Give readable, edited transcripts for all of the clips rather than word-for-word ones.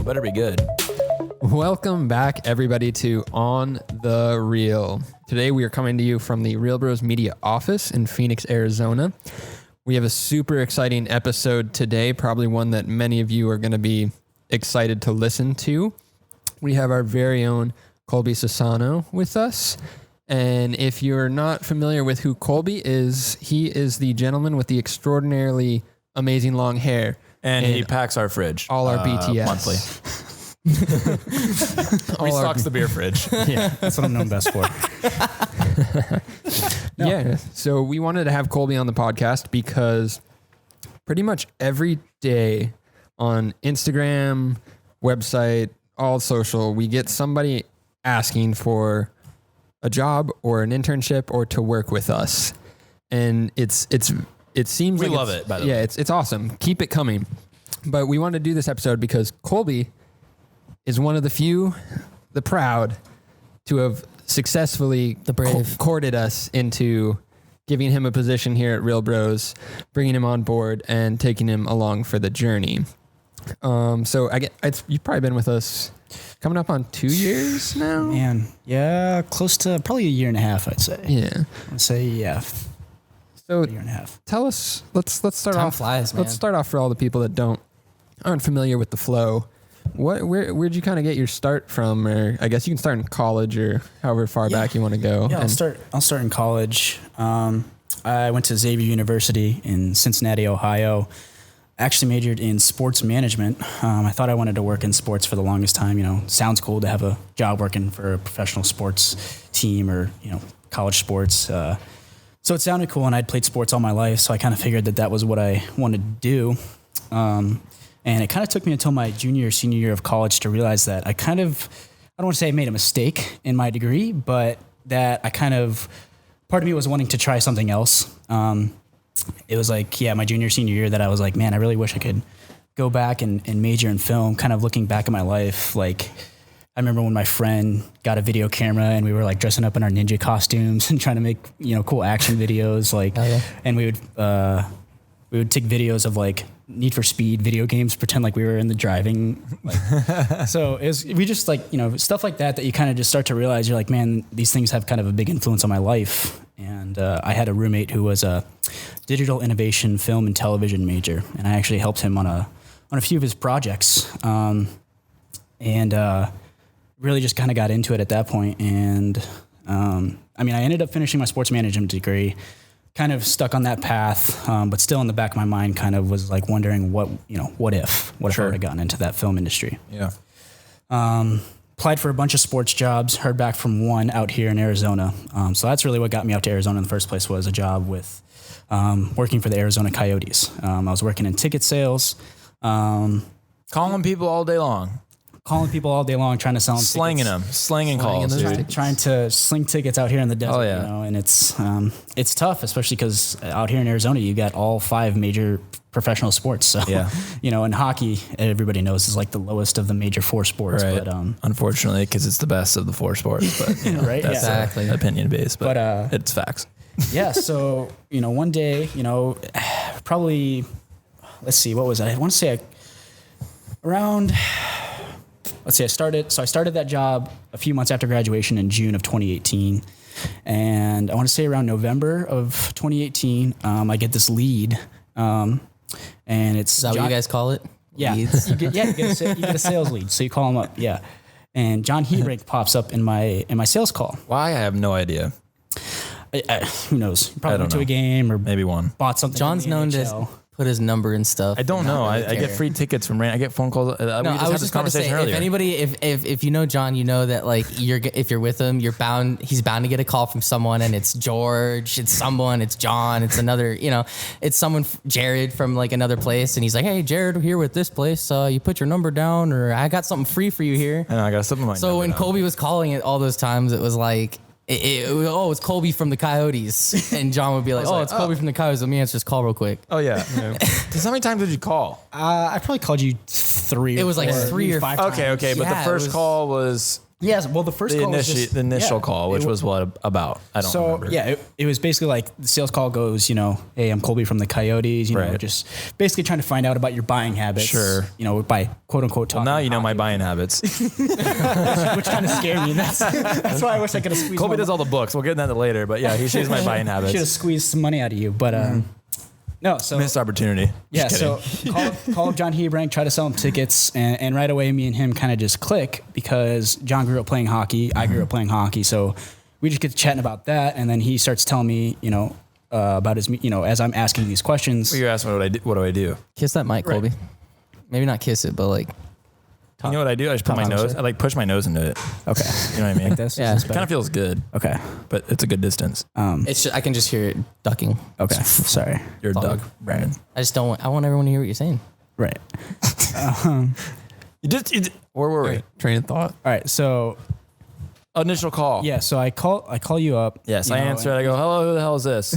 better be good. Welcome back, everybody, to On the Reel. Today, we are coming to you from the Reelbros Media office in Phoenix, Arizona. We have a super exciting episode today, probably one that many of you are going to be excited to listen to. We have our very own Colby Sassano with us. And if you're not familiar with who Colby is, he is the gentleman with the extraordinarily amazing long hair. And he packs our fridge. All our BTS. Monthly. Restocks the beer fridge. Yeah, that's what I'm known best for. No. Yeah, so we wanted to have Colby on the podcast because pretty much every day on Instagram, website, all social, we get somebody asking for a job or an internship or to work with us. And it seems we like love it, by the way. Yeah, it's awesome. Keep it coming. But we wanted to do this episode because Colby is one of the few, the proud, to have successfully courted us into giving him a position here at Reelbros, bringing him on board, and taking him along for the journey. So you've probably been with us coming up on 2 years now? Man, yeah, close to probably a year and a half, I'd say. Yeah. I'd say, yeah. So a year and a half. Tell us, let's start Time off. flies, man. Let's start off for all the people that aren't familiar with the flow. Where'd you kind of get your start from? Or I guess you can start in college or however far back you want to go. Yeah, I'll start in college. I went to Xavier University in Cincinnati, Ohio. Actually majored in sports management. I thought I wanted to work in sports for the longest time. You know, sounds cool to have a job working for a professional sports team or, college sports. So it sounded cool, and I'd played sports all my life, so I kind of figured that was what I wanted to do. And it kind of took me until my junior or senior year of college to realize that I don't want to say I made a mistake in my degree, but that part of me was wanting to try something else. It was like, my junior, senior year that I was like, man, I really wish I could go back and major in film. Kind of looking back at my life, like I remember when my friend got a video camera and we were like dressing up in our ninja costumes and trying to make, cool action videos. And we would take videos of like Need for Speed video games, pretend like we were in the driving. So we just like, stuff like that you kind of just start to realize you're like, man, these things have kind of a big influence on my life. And I had a roommate who was a digital innovation film and television major. And I actually helped him on a few of his projects. And really just kind of got into it at that point. And I ended up finishing my sports management degree, kind of stuck on that path, but still in the back of my mind kind of was like wondering what if I would have gotten into that film industry. Yeah. Applied for a bunch of sports jobs, heard back from one out here in Arizona. So that's really what got me out to Arizona in the first place, was a job with working for the Arizona Coyotes. I was working in ticket sales. Calling people all day long. Trying to sell them slanging calls, dude. Trying to sling tickets out here in the desert. Oh, yeah. And it's tough, especially because out here in Arizona, you got all 5 major professional sports. So, and hockey, everybody knows, is like the lowest of the major 4 sports. Right. But, unfortunately, because it's the best of the 4 sports, but right? That's exactly opinion based, but it's facts. Yeah. So, one day, probably, let's see, what was it? I want to say I started that job a few months after graduation in June of 2018. And I want to say around November of 2018, I get this lead. And it's... Is that what you guys call it? Yeah. Leads? You get a sales lead. So you call them up. Yeah. And John Heatrank pops up in my sales call. Why? I have no idea. Who knows? Probably went to a game or maybe one. Bought something. John's known to put his number and stuff. I don't know. I get free tickets from I get phone calls. I was just about to say, earlier. If anybody, if you know John, you know that like if you're with him, he's bound to get a call from someone, and it's George, it's someone, it's John, it's another, it's someone, Jared from like another place, and he's like, hey, Jared, we're here with this place. You put your number down, or I got something free for you here. I know, I got something like that. So when Colby was calling it all those times, it was like, it's Colby from the Coyotes. And John would be like, it's Colby from the Coyotes. Let me answer this call real quick. Oh, yeah. How many times did you call? I probably called you 3 It was like 3 or 5 Okay. times. But the first call was Yes. Well, the first call was just, the initial call, which was what about? I don't remember. Yeah, it was basically like the sales call goes, hey, I'm Colby from the Coyotes, know, just basically trying to find out about your buying habits. Sure. By quote unquote talking. Well, now you know my buying habits. Which kind of scared me. That's why I wish I could have squeezed. Colby does all the books. We'll get into that later, but yeah, he shows my buying habits. Should have squeezed some money out of you, but no, so missed opportunity. Yeah, so call John Hebrank, try to sell him tickets, and right away me and him kind of just click because John grew up playing hockey, I grew up playing hockey, so we just get to chatting about that, and then he starts telling me, about his, as I'm asking these questions. Well, you're asking what do I do? Kiss that mic, Colby. Maybe not kiss it, but like. You know what I do? I just put my nose. I push my nose into it. Okay, you know what I mean? Like this? Yeah, it kind of feels good. Okay, but it's a good distance. It's just, I can just hear it ducking. Okay, sorry. You're a duck, Brandon. I just don't want. I want everyone to hear what you're saying. Right. Where were we? Train of thought. All right, so initial call. Yeah, so I call you up. Yes, I answer. I go, hello, who the hell is this?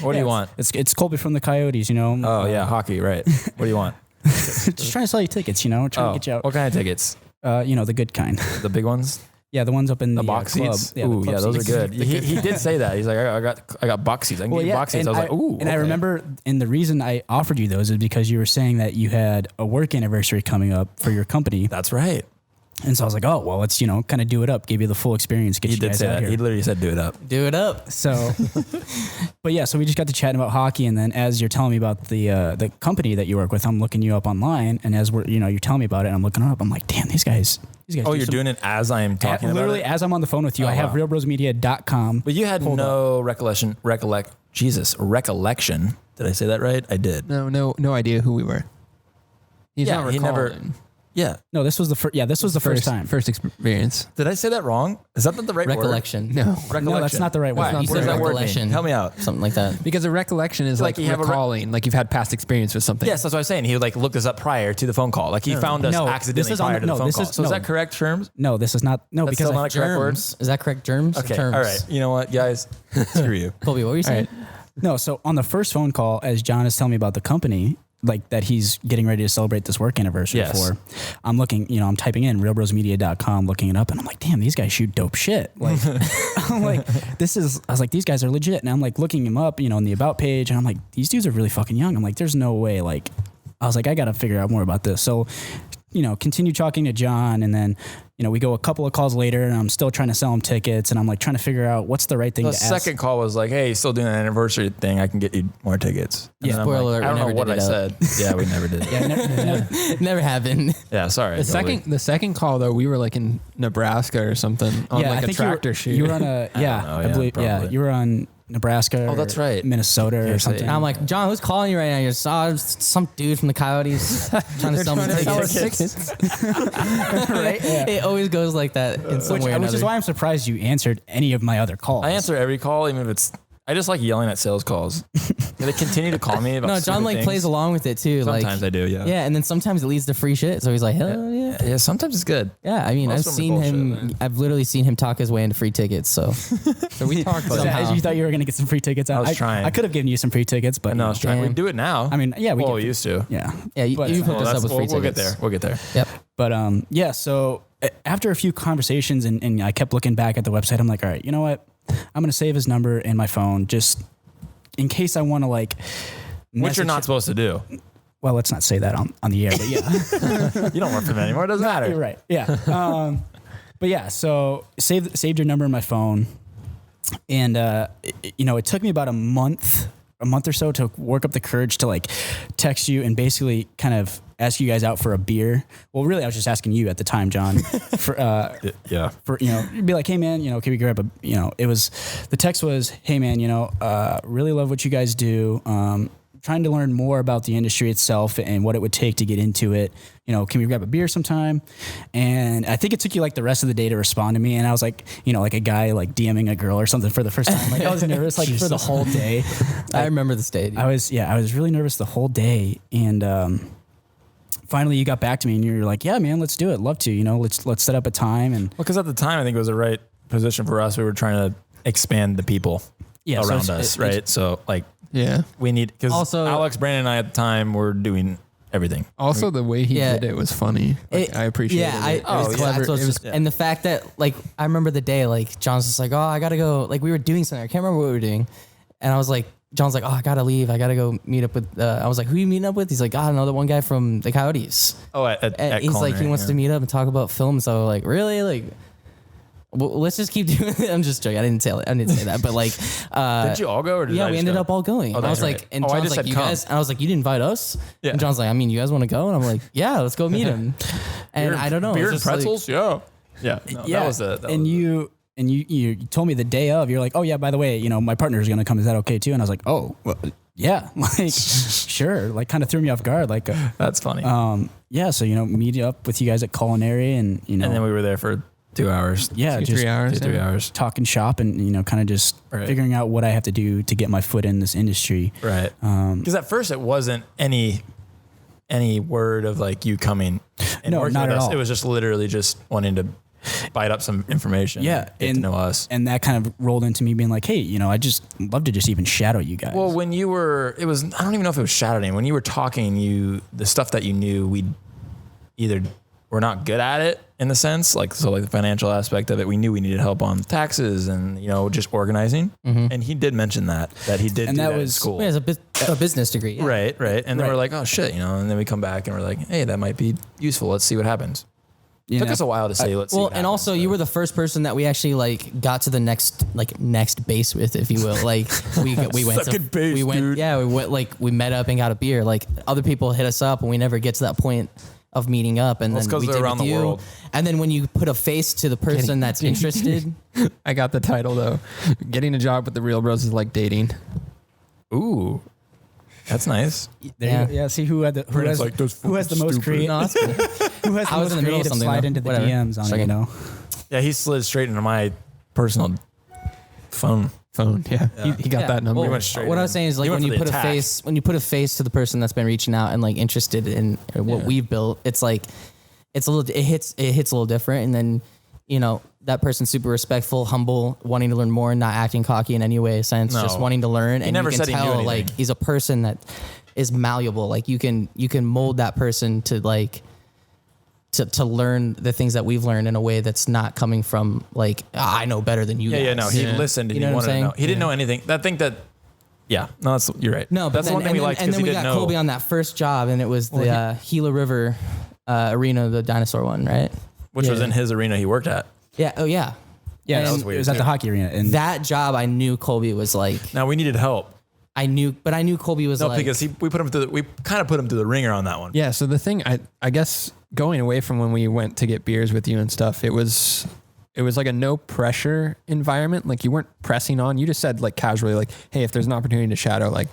What do you want? It's Colby from the Coyotes. Oh yeah, hockey, right? What do you want? Just trying to sell you tickets. Trying to get you out. What kind of tickets? The good kind. The big ones. Yeah, the ones up in the box club. seats. Yeah, ooh, yeah, those are good. He did say that. He's like, I got box seats. I can get you box seats. I was like, ooh. And I remember, and the reason I offered you those is because you were saying that you had a work anniversary coming up for your company. That's right. And so I was like, oh, well, let's, kind of do it up. Give you the full experience. Get he you did guys say out that. here. He literally said, do it up. Do it up. So, but yeah, so we just got to chatting about hockey. And then as you're telling me about the company that you work with, I'm looking you up online. And as we're, you're telling me about it, and I'm looking it up. I'm like, damn, these guys. Oh, you're doing it as I'm talking about it? Literally, as I'm on the phone with you, I have reelbrosmedia.com. But you had no recollection. Recollection. Did I say that right? I did. No idea who we were. He's not recalling. He never. Yeah. No, this was the first. Yeah, this was the first time. First experience. Did I say that wrong? Is that not the right recollection? word? No. Recollection. No, that's not the right word. You said recollection. Help me out. Something like that. Because a recollection is like you recalling, like you've had past experience with something. Yes, that's what I was saying. He would look this up prior to the phone call. Like he found us accidentally prior to the phone call. So is that correct terms? No, this is not. No, that's because still not a correct word. Is that correct? Germs? Okay. Terms. All right. You know what, guys? Screw you. Colby, what were you saying? No, so on the first phone call, as John is telling me about the company, like that he's getting ready to celebrate this work anniversary for, I'm looking, I'm typing in reelbrosmedia.com, looking it up, and I'm like, damn, these guys shoot dope shit. Like, I'm like, I was like, these guys are legit. And I'm like looking them up, in the about page, and I'm like, these dudes are really fucking young. I'm like, there's no way, I was like, I got to figure out more about this. So, continue talking to John, and then, we go a couple of calls later, and I'm still trying to sell him tickets, and I'm trying to figure out what's the right thing to ask. The second call was like, hey, still doing an anniversary thing. I can get you more tickets. And spoiler alert, I don't know what I said. Yeah, we never did it. Never happened. Yeah, sorry. The second call though, we were in Nebraska or something on a tractor shoot. You were on a I believe you were on Nebraska. Oh, that's right. Minnesota or something. And I'm like, John, who's calling you right now? You're some dude from the Coyotes trying to sell me tickets. Right? Yeah. It always goes like that in some way or another. Which is why I'm surprised you answered any of my other calls. I answer every call, even if it's. I just like yelling at sales calls. They continue to call me about. No, John plays along with it too. Sometimes I do, yeah. Yeah, and then sometimes it leads to free shit. So he's like, hell yeah. Yeah, sometimes it's good. Yeah, I mean, Most I've seen him. Man. I've literally seen him talk his way into free tickets. So we talked somehow. You thought you were gonna get some free tickets? I was trying. I could have given you some free tickets, but no, I was trying. We do it now. I mean, yeah, we used to. Yeah, yeah. You hooked us up with free tickets. We'll get there. Yep. But yeah, so after a few conversations, and I kept looking back at the website, I'm like, all right, you know what? I'm gonna save his number in my phone just in case I want to Which you're not supposed to do. Well, let's not say that on the air, but yeah. You don't work for them anymore. It doesn't matter. You're right. Yeah. But yeah, so saved your number in my phone. And, it took me about a month or so to work up the courage to text you and basically kind of ask you guys out for a beer. Well, really, I was just asking you at the time, John, for be like, hey man, can we grab the text was, hey man, really love what you guys do. Trying to learn more about the industry itself and what it would take to get into it. Can we grab a beer sometime? And I think it took you the rest of the day to respond to me. And I was like, like a guy DMing a girl or something for the first time. I was nervous for the whole day. I remember the day. I was really nervous the whole day. And finally you got back to me and you're like, yeah, man, let's do it. Love to, let's set up a time. And because at the time I think it was the right position for us. We were trying to expand the people around us, right? So yeah, we need, because also Alex, Brandon, and I at the time were doing everything. Also, the way he did it was funny. Like, I appreciate it. It was clever. And the fact that, like, I remember the day, like, John's just like, oh, I gotta go. Like, we were doing something. I can't remember what we were doing. And I was like, John's like, oh, I gotta leave. I gotta go meet up with. I was like, who are you meeting up with? He's like, I don't know, the one guy from the Coyotes. Oh, at he's like, he wants to meet up and talk about film. So like, really, like, well, let's just keep doing it. I'm just joking. I didn't say that, but like, did you all go? Or did we ended up all going. And I was like, and John's like, you guys. And I was like, you didn't invite us. Yeah. And John's like, I mean, you guys want to go? And I'm like, yeah, let's go meet him. And I don't know, beer and pretzels. Like, yeah. No, yeah. You told me the day of, you're like, oh yeah, by the way, you know, my partner's going to come. Is that okay too? And I was like, oh, well, yeah, like, sure. Like, kind of threw me off guard. Like, that's funny. Yeah. So, you know, meet up with you guys at Culinary and, you know. And then we were there for 2 hours. Yeah. 3 hours. 3 hours. Talking shop and, you know, kind of just figuring out what I have to do to get my foot in this industry. Right. Because at first it wasn't any word of like you coming and working not with at us. all. It was just literally just wanting to bite up some information. Yeah. And get to know us. And that kind of rolled into me being like, hey, you know, I just love to just even shadow you guys. Well, when you were, I don't even know if it was shadowing. When you were talking, the stuff that you knew, we either were not good at it in the sense, like, so like the financial aspect of it, we knew we needed help on taxes and, you know, just organizing. Mm-hmm. And he did mention that he did and do that in school. He has a business degree. Yeah. Right. And then we're like, oh shit, you know, and then we come back and we're like, hey, that might be useful. Let's see what happens. It took us a while to say, let's see. Well, and also you were the first person that we actually like got to the next base with, if you will. Like we went dude. Yeah, we went, like, we met up and got a beer. Like, other people hit us up and we never get to that point of meeting up. And then we did around with the you. world. And then when you put a face to the person that's interested. I got the title though. Getting a job with the Reelbros is like dating. Ooh. That's nice. Yeah. See who has the most creative. Who has the most creative slide into the DMs on it, you know? Yeah, he slid straight into my personal phone. Yeah. He got that number. Well, what I was saying is, like, when you put a face to the person that's been reaching out and like interested in what we've built, it's like, it hits a little different. And then, you know, that person's super respectful, humble, wanting to learn more, not acting cocky in any way, sense, just wanting to learn. And never you can tell, like, he's a person that is malleable. Like, you can mold that person to like, to learn the things that we've learned in a way that's not coming from like, I know better than you guys. Yeah, no, he listened and he wanted to know. He didn't know anything. You're right. No, but that's the one thing we liked, and because then he we didn't got know. Colby on that first job, and it was the Gila River arena, the dinosaur one, right? Which was in his arena he worked at. Yeah. Oh, yeah. Yeah, that was weird. It was at the hockey arena. And that job, I knew Colby was like. Now we needed help. I knew Colby was like. No, because we kind of put him through the ringer on that one. Yeah. So the thing, I guess going away from when we went to get beers with you and stuff, it was like a no pressure environment. Like, you weren't pressing on. You just said, like, casually, like, hey, if there's an opportunity to shadow, like,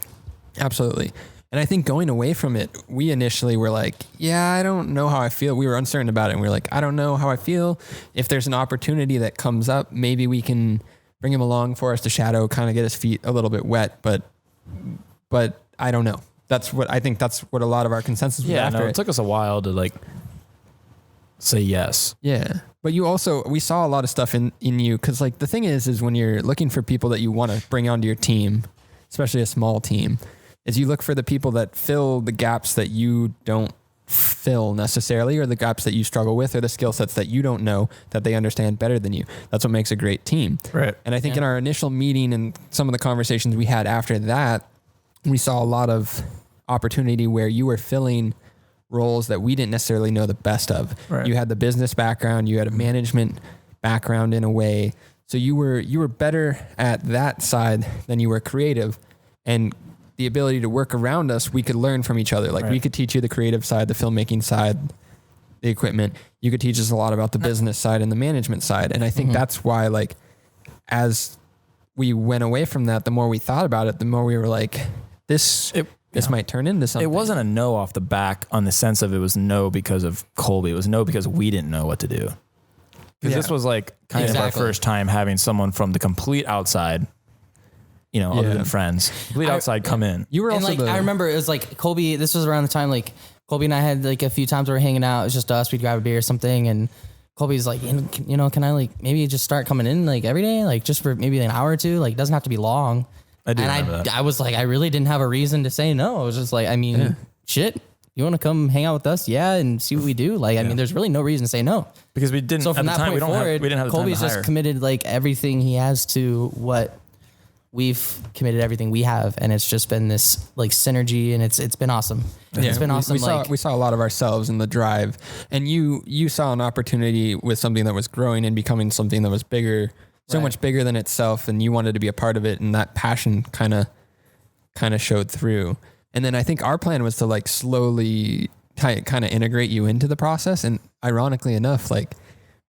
absolutely. And I think going away from it, we initially were like, yeah, I don't know how I feel. We were uncertain about it. And we were like, I don't know how I feel. If there's an opportunity that comes up, maybe we can bring him along for us to shadow, kind of get his feet a little bit wet. But I don't know. That's what a lot of our consensus was after. It took us a while to like say yes. Yeah. But we saw a lot of stuff in you. Cause like the thing is when you're looking for people that you want to bring onto your team, especially a small team, is you look for the people that fill the gaps that you don't fill necessarily, or the gaps that you struggle with, or the skill sets that you don't know that they understand better than you. That's what makes a great team. Right. And I think in our initial meeting and some of the conversations we had after that, we saw a lot of opportunity where you were filling roles that we didn't necessarily know the best of. Right. You had the business background, you had a management background in a way. So you were better at that side than you were creative, and the ability to work around us, we could learn from each other. Like we could teach you the creative side, the filmmaking side, the equipment. You could teach us a lot about the business side and the management side. And I think that's why, like, as we went away from that, the more we thought about it, the more we were like, this might turn into something. It wasn't a no off the back on the sense of it was no because of Colby. It was no because we didn't know what to do. Because this was like kind of our first time having someone from the complete outside, you know, other than friends, complete outside come in. You were also I remember it was like Colby, this was around the time, like Colby and I had like a few times we were hanging out. It was just us. We'd grab a beer or something. And Colby's like, you know, can I like maybe just start coming in like every day? Like just for maybe an hour or two, like it doesn't have to be long. I do remember that. I was like, I really didn't have a reason to say no. I was just like, I mean, shit, you want to come hang out with us? Yeah. And see what we do. Like, I mean, there's really no reason to say no. Because we didn't, So from at the that time, point forward, we didn't have the Colby's time to just hire. committed like everything he has to what we've committed, everything we have. And it's just been this like synergy, and it's been awesome. It's been awesome. We saw a lot of ourselves in the drive, and you saw an opportunity with something that was growing and becoming something that was bigger, so much bigger than itself. And you wanted to be a part of it. And that passion kind of showed through. And then I think our plan was to like slowly kind of integrate you into the process. And ironically enough, like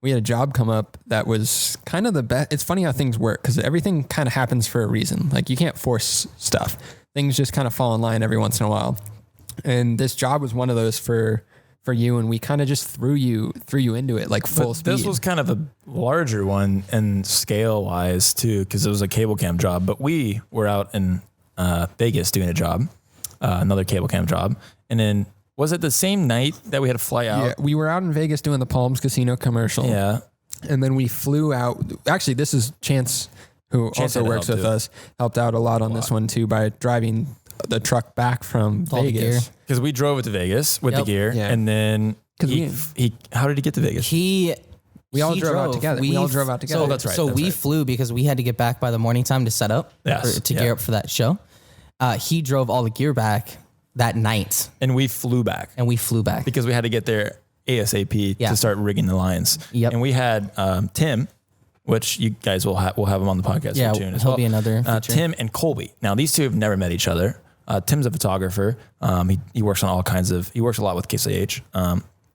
we had a job come up that was kind of the best. It's funny how things work because everything kind of happens for a reason. Like you can't force stuff. Things just kind of fall in line every once in a while. And this job was one of those for you. And we kind of just threw you into it like full speed. This was kind of a larger one and scale wise too, because it was a cable cam job, but we were out in Vegas doing a job, another cable cam job. And then was it the same night that we had to fly out? Yeah, we were out in Vegas doing the Palms Casino commercial. Yeah. And then we flew out. Actually, this is Chance, who also works with us, helped out a lot on this one too by driving the truck back from Vegas. Because we drove it to Vegas with the gear. Yeah. And then how did he get to Vegas? We all drove out together. We all drove out together. Oh, that's right. So we flew because we had to get back by the morning time to set up, to gear up for that show. He drove all the gear back that night. And we flew back. Because we had to get there ASAP to start rigging the lines. Yep. And we had Tim, which you guys will have him on the podcast soon as well. He'll be another feature. Tim and Colby. Now, these two have never met each other. Tim's a photographer. He works on he works a lot with Case IH.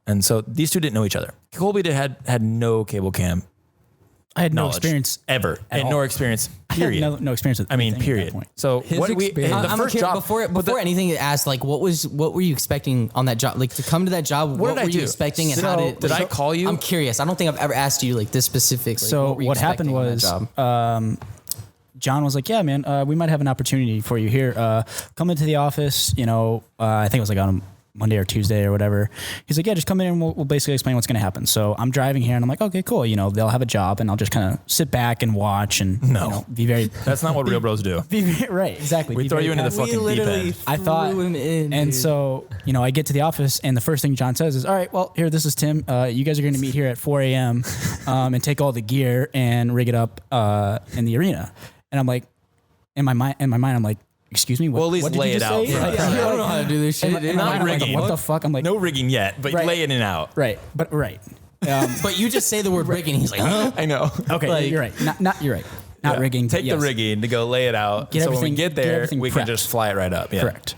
And so these two didn't know each other. Colby had no cable cam. I had no experience ever. I had no experience. Period. I had no experience with anything period. at that point. So His experience- the first job before anything asked, like what were you expecting on that job? Like to come to that job, what did I were you do? expecting and So, how did I call you? I'm curious. I don't think I've ever asked you like this specific. Like, So what, were you what happened expecting on that was, job? John was like, yeah, man, we might have an opportunity for you here. Come into the office, I think it was like on Monday or Tuesday or whatever. He's like, yeah, just come in and we'll basically explain what's going to happen. So I'm driving here and I'm like, okay, cool. They'll have a job and I'll just kind of sit back and watch and be very. That's not what real bros do. Right, exactly. We throw you into the fucking deep end. I thought, him in, and dude. so, I get to the office and the first thing John says is, all right, well, here, this is Tim. You guys are going to meet here at 4 a.m. And take all the gear and rig it up in the arena. And I'm like, in my mind, I'm like, excuse me, Well, at least what did lay you it just out say? first. I don't know how to do this shit. dude. Not I'm like, rigging. what the fuck? I'm like, No rigging yet, but Right. lay it in and out. right, but right. But you just say the word rigging. He's like, huh? I know. Okay, Like- you're right. Not you're right. Not Yeah. rigging. Take yes. the rigging to go lay it out. Get so when we everything- get get there, everything we can prepped. just fly it right up. Yeah. Correct.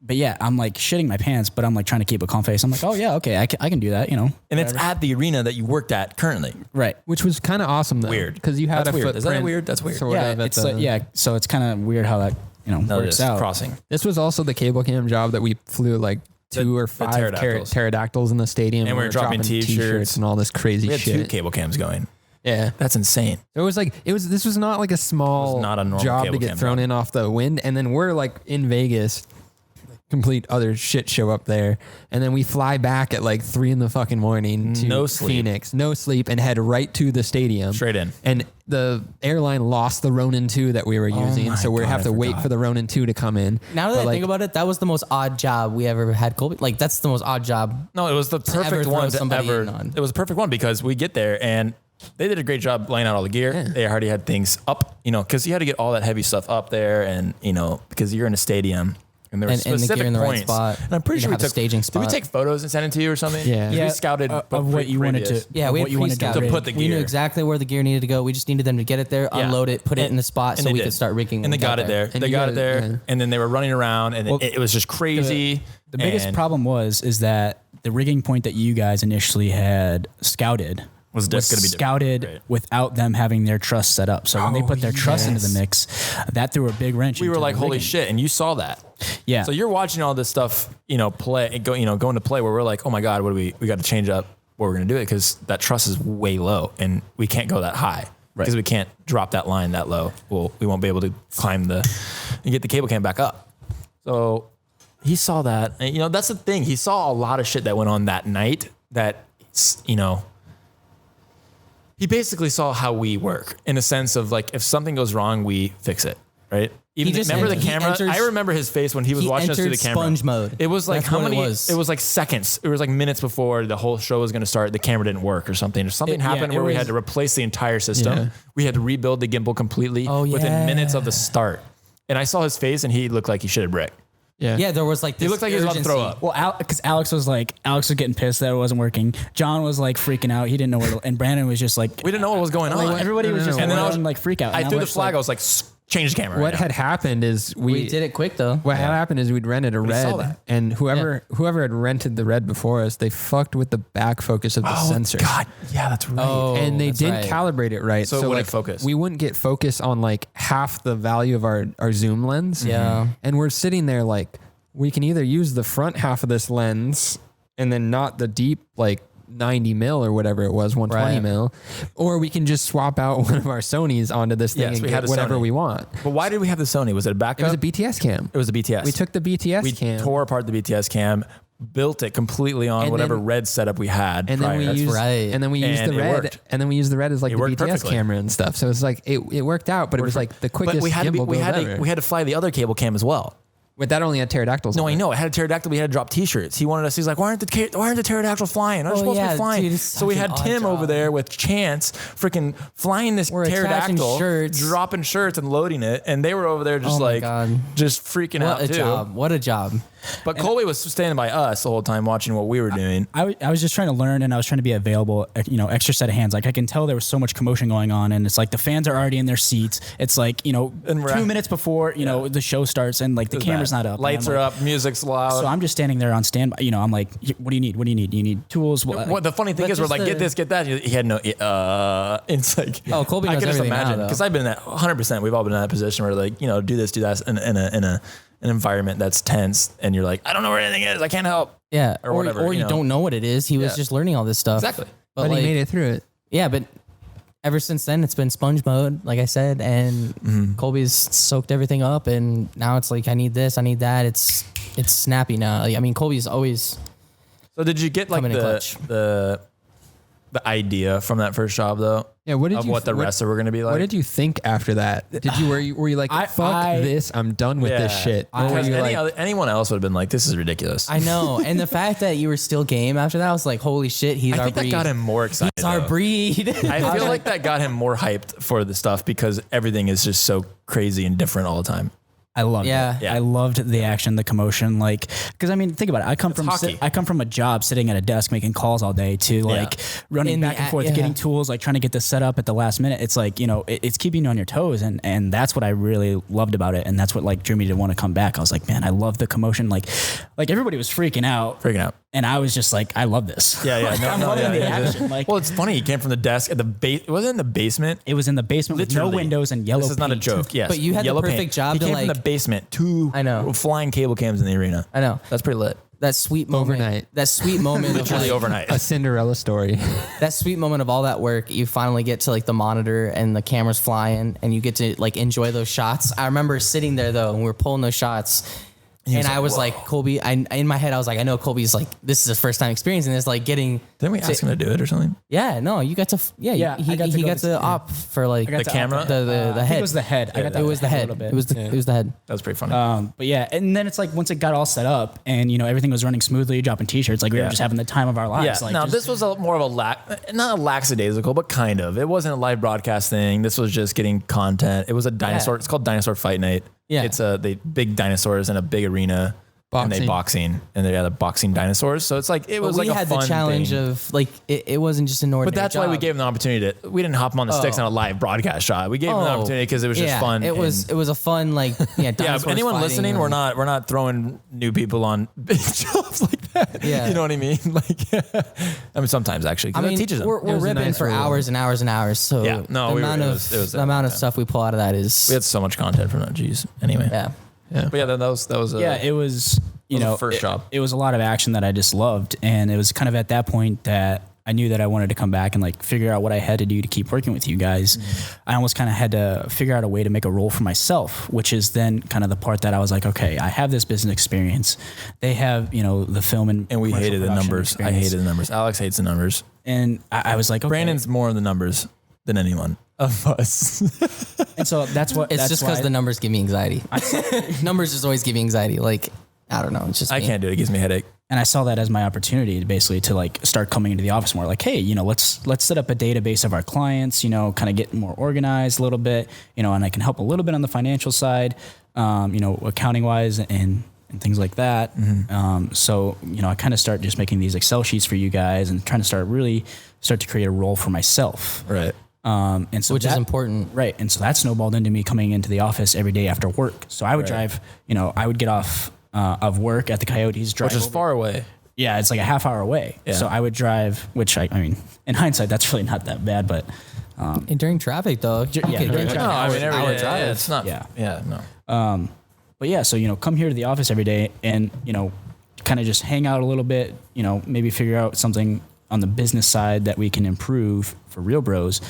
But yeah, I'm like shitting my pants, but I'm like trying to keep a calm face. I'm like, oh yeah, okay, I can do that, And it's at the arena that you worked at currently. Right. Which was kind of awesome though. Weird. Because you had That's a weird. footprint. Is that weird? That's weird. Sort Yeah, of at it's the- like, so it's kind of weird how that, No, works just out. crossing. This was also the cable cam job that we flew like two or five pterodactyls. pterodactyls in the stadium. And we were dropping t-shirts and all this crazy We had shit. 2 cable cams going. Yeah. That's insane. It was like, this was not like a small It was not a normal job to cable get cam thrown job. in off the wind. And then we're like in Vegas, complete other shit show up there. And then we fly back at like 3 a.m. to No sleep. Phoenix, no sleep, and head right to the stadium. Straight in. And the airline lost the Ronin 2 that we were using. my So we God, have I to wait forgot. for the Ronin 2 to come in. Now that But, I like, think about it, that was the most odd job we ever had, Colby. Like that's the most odd job. No, it was the ever perfect throw one to somebody ever. in on. It was a perfect one because we get there and they did a great job laying out all the gear. Yeah. They already had things up, because you had to get all that heavy stuff up there and, because you're in a stadium. And there were And the gear specific in the right points. spot. And I'm pretty You sure we have a took staging Did we spot. take photos and send it to you or something? Yeah. Yeah, We scouted of what you wanted to. Yeah, we what had you wanted pre-scouted. to put the We knew gear. exactly where the gear needed to go. We just needed them to get it there, Yeah. unload it, put it in the spot, And so they we did. could start rigging. And they when we got it there. And They you got got it it, there. yeah. And then they were running around and Well, it was just crazy. The biggest and problem is that the rigging point that you guys initially had scouted Was was gonna be different. scouted Right. without them having their truss set up. So when they Oh, put their truss into yes. the mix, that threw a big wrench. We were into like, the holy rigging. shit. And you saw that. Yeah. So you're watching all this stuff, play, go into play where we're like, oh my God, what do we got to change up what we're going to do it because that truss is way low and we can't go that high because we can't drop that line that low. Well, we won't be able to climb and get the cable cam back up. So he saw that. And, that's the thing. He saw a lot of shit that went on that night that, he basically saw how we work in a sense of like, if something goes wrong, we fix it. Right. Even remember the camera? I remember his face when he was watching us through the camera. Sponge mode. It was like That's what it was. It was like seconds. It was like minutes before the whole show was going to start. The camera didn't work or something. Or something happened where we had to replace the entire system. Yeah. We had to rebuild the gimbal completely within minutes of the start. And I saw his face, and he looked like he shit a brick. Yeah, there was like this he looked like he was about to throw up. Well, because Alex was getting pissed that it wasn't working. John was like freaking out. He didn't know where and Brandon was just like, we didn't know what was going on. Everybody was just and then I was like freak out. I threw the flag. I was like, change the camera. What had happened is we did it quick though. What had happened is we'd rented a red, and whoever had rented the red before us, they fucked with the back focus of the sensor. God, yeah, that's right. And they didn't calibrate it right, so like focus. We wouldn't get focus on like half the value of our zoom lens. Yeah, and we're sitting there like, we can either use the front half of this lens and then not the deep like 90 mil or whatever it was, 120 mil, or we can just swap out one of our Sonys onto this thing and get whatever we want. But why did we have the Sony? Was it a backup? It was a BTS cam. It was a BTS. We took the BTS cam. We tore apart the BTS cam, built it completely on and whatever red setup we had. And then we used the red. And then we used the red as like the BTS perfectly. Camera and stuff. So it's like it worked out, but it was like the quickest. But we had to fly the other cable cam as well. But that only had pterodactyls. No, I know. It had a pterodactyl. We had to drop T-shirts. He wanted us. He's like, why aren't the pterodactyls flying? I'm supposed to be flying. Dude, so we had Tim over there with Chance, freaking flying this pterodactyl, dropping shirts and loading it, and they were over there just just freaking out too. What a job! But Colby was standing by us the whole time watching what we were doing. I was just trying to learn, and I was trying to be available, extra set of hands. Like I can tell there was so much commotion going on, and it's like the fans are already in their seats. It's like, 2 minutes before, the show starts, and like the camera's not up. Lights are up, music's loud. So I'm just standing there on standby. I'm like, what do you need? What do you need? Do you need tools? What the funny thing is, we're like, get this, get that. He had no, it's like, Colby knows I can just imagine, because I've been in that 100%. We've all been in that position where like, do this, do that in an environment that's tense, and you're like, I don't know where anything is. I can't help. Yeah. Or whatever. Or you don't know what it is. He was just learning all this stuff. Exactly. But he made it through it. Yeah. But ever since then, it's been sponge mode, like I said, and Colby's soaked everything up, and now it's like, I need this, I need that. It's snappy now. Like, I mean, Colby's always. So did you get like the idea from that first job though? Yeah, what the rest were going to be like? What did you think after that? Were you like, fuck this, I'm done with this shit? Anyone else would have been like, this is ridiculous. I know. And the fact that you were still game after that, I was like, holy shit, he's our breed. I think that got him more excited. He's our breed. I feel like that got him more hyped for the stuff because everything is just so crazy and different all the time. I loved it. Yeah. I loved the action, the commotion, like, because I mean, think about it. I come from a job sitting at a desk making calls all day to like running back and forth, getting tools, like trying to get this set up at the last minute. It's like, it's keeping you on your toes, and that's what I really loved about it, and that's what like drew me to want to come back. I was like, man, I love the commotion. Like everybody was freaking out. And I was just like, I love this. Yeah. I'm loving the action. Like, well, it's funny. He came from the desk at the base. Was it in the basement? It was in the basement with no windows and yellow paint. This is not a joke. Yes. But you had the perfect job to came from the basement. 2 flying cable cams in the arena. I know. That's pretty lit. That sweet moment. Overnight. That sweet moment. Literally overnight. A Cinderella story. That sweet moment of all that work, you finally get to like the monitor and the camera's flying and you get to like enjoy those shots. I remember sitting there though, and we were pulling those shots. And I was like, Colby, in my head, I was like, I know Colby's like, this is his first time experiencing this, like getting. Didn't we ask him to do it or something? Yeah, no, you got to, he got to opt for like the camera, the head. I think it was the head. It was the head. It was the head. That was pretty funny. But yeah, and then it's like once it got all set up and everything was running smoothly, dropping t-shirts, like we were just having the time of our lives. Yeah. Like, now this was more of a not a lackadaisical, but kind of. It wasn't a live broadcast thing. This was just getting content. It was a dinosaur. It's called Dinosaur Fight Night. Yeah, it's they big dinosaurs in a big arena. And they boxing, and they had the boxing dinosaurs. So it's like, it was like a fun thing. We had the challenge of like, it wasn't just an ordinary But that's job. why we gave them the opportunity we didn't hop them on the sticks on a live broadcast shot. We gave them the opportunity because it was just fun. It was a fun, like, anyone listening, we're not throwing new people on big jobs like that. Yeah. You know what I mean? Like, I mean, sometimes actually, because it teaches them. We're ripping for hours and hours and hours. So yeah, no, the amount of stuff we pull out of that is. We had so much content from that. Geez. Anyway. Yeah. Yeah. But yeah, that was it was, first job. It was a lot of action that I just loved. And it was kind of at that point that I knew that I wanted to come back and like figure out what I had to do to keep working with you guys. I almost kind of had to figure out a way to make a role for myself, which is then kind of the part that I was like, okay, I have this business experience. They have, the film and we hated the numbers. I hated the numbers. Alex hates the numbers. And I was like, okay. Brandon's more of the numbers than anyone. of us. And so that's what, It's just because the numbers give me anxiety. Numbers just always give me anxiety. Like, I don't know. It's just I can't do it. It gives me a headache. And I saw that as my opportunity to basically to like start coming into the office more. Like, hey, let's set up a database of our clients, kind of get more organized a little bit, and I can help a little bit on the financial side, accounting wise and things like that. Mm-hmm. So, I kind of start just making these Excel sheets for you guys and trying to really start to create a role for myself. Right. And so which is important. Right. And so that snowballed into me coming into the office every day after work. So I would drive, I would get off of work at the Coyotes, drive which is far away. Yeah, it's like a half hour away. Yeah. So I would drive, which I mean, in hindsight, that's really not that bad, but And during traffic, though. during traffic. No, I mean, every hour day. drive. Yeah, it's not. Yeah. Yeah. No. But yeah, so come here to the office every day and kind of just hang out a little bit, maybe figure out something on the business side that we can improve for Reelbros,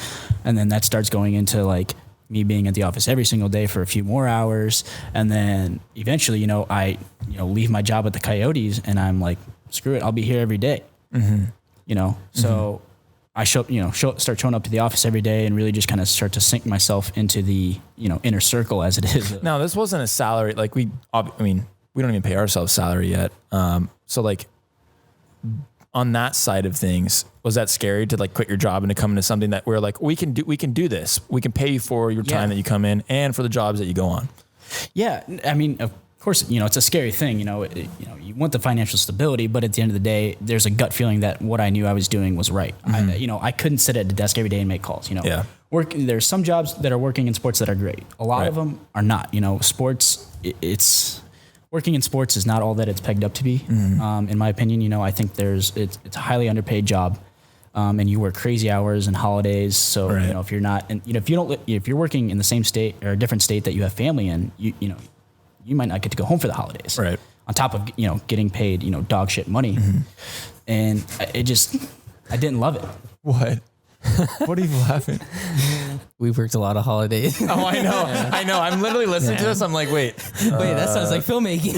and then that starts going into like me being at the office every single day for a few more hours, and then eventually, I leave my job at the Coyotes, and I'm like, screw it, I'll be here every day. Mm-hmm. So I start showing up to the office every day and really just kind of start to sink myself into the inner circle as it is. No, this wasn't a salary. Like we don't even pay ourselves salary yet. So like on that side of things, was that scary to like quit your job and to come into something that we're like, we can do this. We can pay you for your time that you come in and for the jobs that you go on. Yeah. I mean, of course, it's a scary thing, you want the financial stability, but at the end of the day, there's a gut feeling that what I knew I was doing was right. Mm-hmm. I couldn't sit at the desk every day and make calls, Yeah. There's some jobs that are working in sports that are great. A lot of them are not, sports, working in sports is not all that it's pegged up to be. Mm-hmm. In my opinion, I think it's a highly underpaid job. And you work crazy hours and holidays. So, if you're not, and if you're working in the same state or a different state that you have family in, you might not get to go home for the holidays. Right. On top of, getting paid, dog shit money. Mm-hmm. And I didn't love it. What? What are you laughing? We've worked a lot of holidays. Oh, I know. I know. I'm literally listening to this. I'm like, wait, that sounds like filmmaking.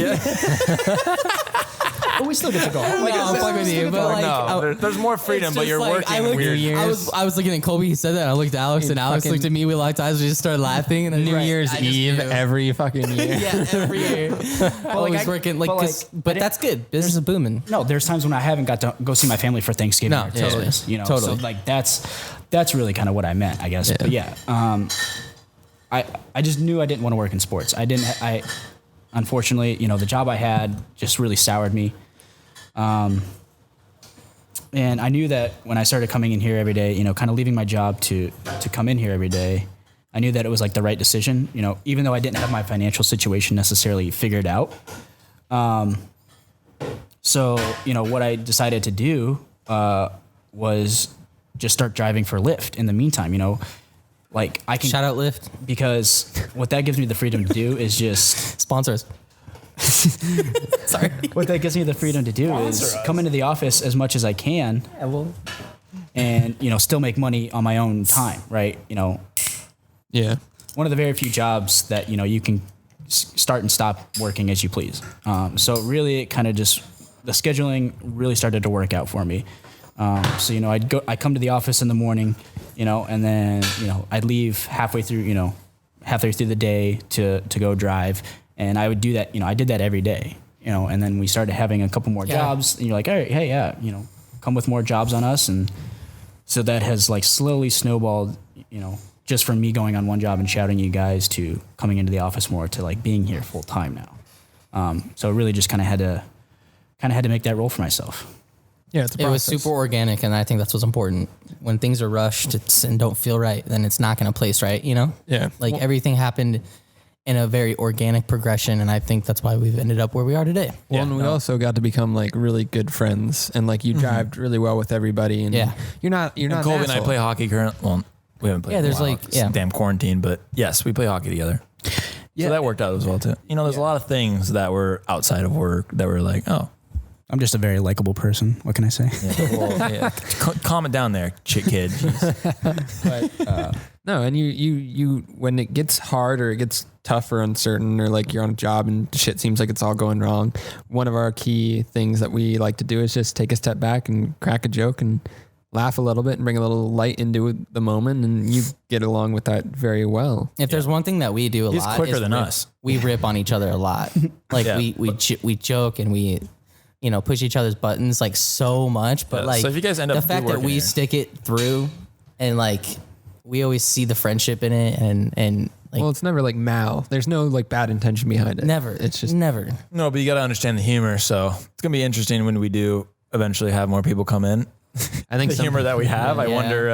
But we still get to go home. I'm fucking with you, but like, there's more freedom, but you're working weird. I was looking at Colby. He said that. And I looked at Alex, and Alex looked at me. We locked eyes. We just started laughing. And then New Year's Eve every fucking year. Yeah, every year. Always working. But that's good. Business is booming. No, there's times when I haven't got to go see my family for Thanksgiving or Christmas. Totally. So like that's really kind of what I meant, I guess. Yeah. But yeah, I just knew I didn't want to work in sports. Unfortunately, the job I had just really soured me. And I knew that when I started coming in here every day, kind of leaving my job to come in here every day, I knew that it was like the right decision, even though I didn't have my financial situation necessarily figured out. So, what I decided to do, was just start driving for Lyft in the meantime, like I can Shout out Lyft. because what that gives me the freedom to do is just Sponsors. Sorry. what that gives me the freedom to do is come into the office as much as I can and, still make money on my own time. Right. Yeah. One of the very few jobs that, you can start and stop working as you please. So really it kind of just, the scheduling really started to work out for me. So, I'd come to the office in the morning, and then, I'd leave halfway through the day to go drive. And I would do that, I did that every day, and then we started having a couple more jobs and you're like, all right, hey, yeah, come with more jobs on us. And so that has like slowly snowballed, just from me going on one job and shouting you guys to coming into the office more to like being here full time now. So really just kind of had to make that role for myself. Yeah, it's a process. It was super organic, and I think that's what's important. When things are rushed and don't feel right, then it's not going to place right, Yeah. Like everything happened in a very organic progression, and I think that's why we've ended up where we are today. Well, and we also got to become like really good friends, and like you jived really well with everybody, and you're not. And Colby and I play hockey currently. Well, we haven't played. Yeah, in a there's while. like It's damn quarantine, but yes, we play hockey together. Yeah, so that worked out as well too. There's a lot of things that were outside of work that were like, oh. I'm just a very likable person. What can I say? Yeah, well, calm it down there, kid. But, no, and you when it gets hard or it gets tough or uncertain or like you're on a job and shit seems like it's all going wrong, one of our key things that we like to do is just take a step back and crack a joke and laugh a little bit and bring a little light into the moment, and you get along with that very well. If there's one thing that we do He's lot, quicker is than us. We rip on each other a lot. Like we joke and we, push each other's buttons like so much. But like so if you guys end up the fact that we stick it through, and like we always see the friendship in it, and like, well, it's never like mal. There's no like bad intention behind it. Never. It's just never. No, but you got to understand the humor. So it's going to be interesting when we do eventually have more people come in. I think The humor that we have, I Yeah. wonder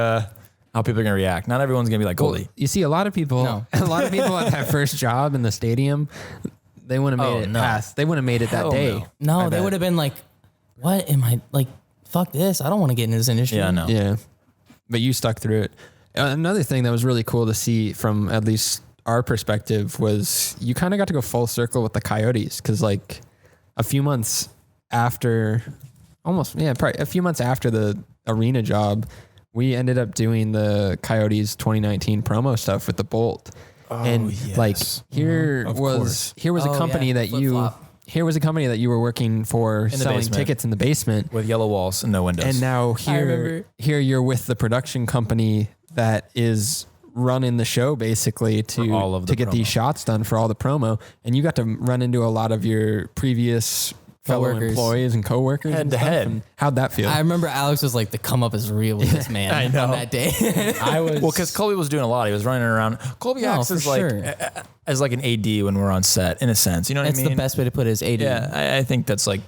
how people are going to react. Not everyone's going to be like Colby. you see a lot of people. No. A lot of people at that first job in the stadium, they wouldn't have made it past. They wouldn't have made it that Hell day. no. No, they bet. would have been like, "What am I like? Fuck this! I don't want to get in this industry." Yeah, no. Yeah, but you stuck through it. Another thing that was really cool to see from at least our perspective was you kind of got to go full circle with the Coyotes, because like a few months after, probably a few months after the arena job, we ended up doing the Coyotes 2019 promo stuff with the Bolt. And like here was a company that Flip-flop. here was a company that you were working for, the selling basement. tickets in the basement. With yellow walls and no windows. And now remember. here you're with the production company that is running the show basically to all of the get promo. these shots done for all the promo, and you got to run into a lot of your previous fellow Coworkers. employees and coworkers Head and to stuff. head. And how'd that feel? I remember Alex was like, "The come up is real with this man." I know. On that day. I was well, because Colby was doing a lot. He was running around. Colby No, acts for as like sure. as like an AD when we're on set, in a sense. You know what That's I mean? the best way to put it. Is AD. Yeah, I think that's like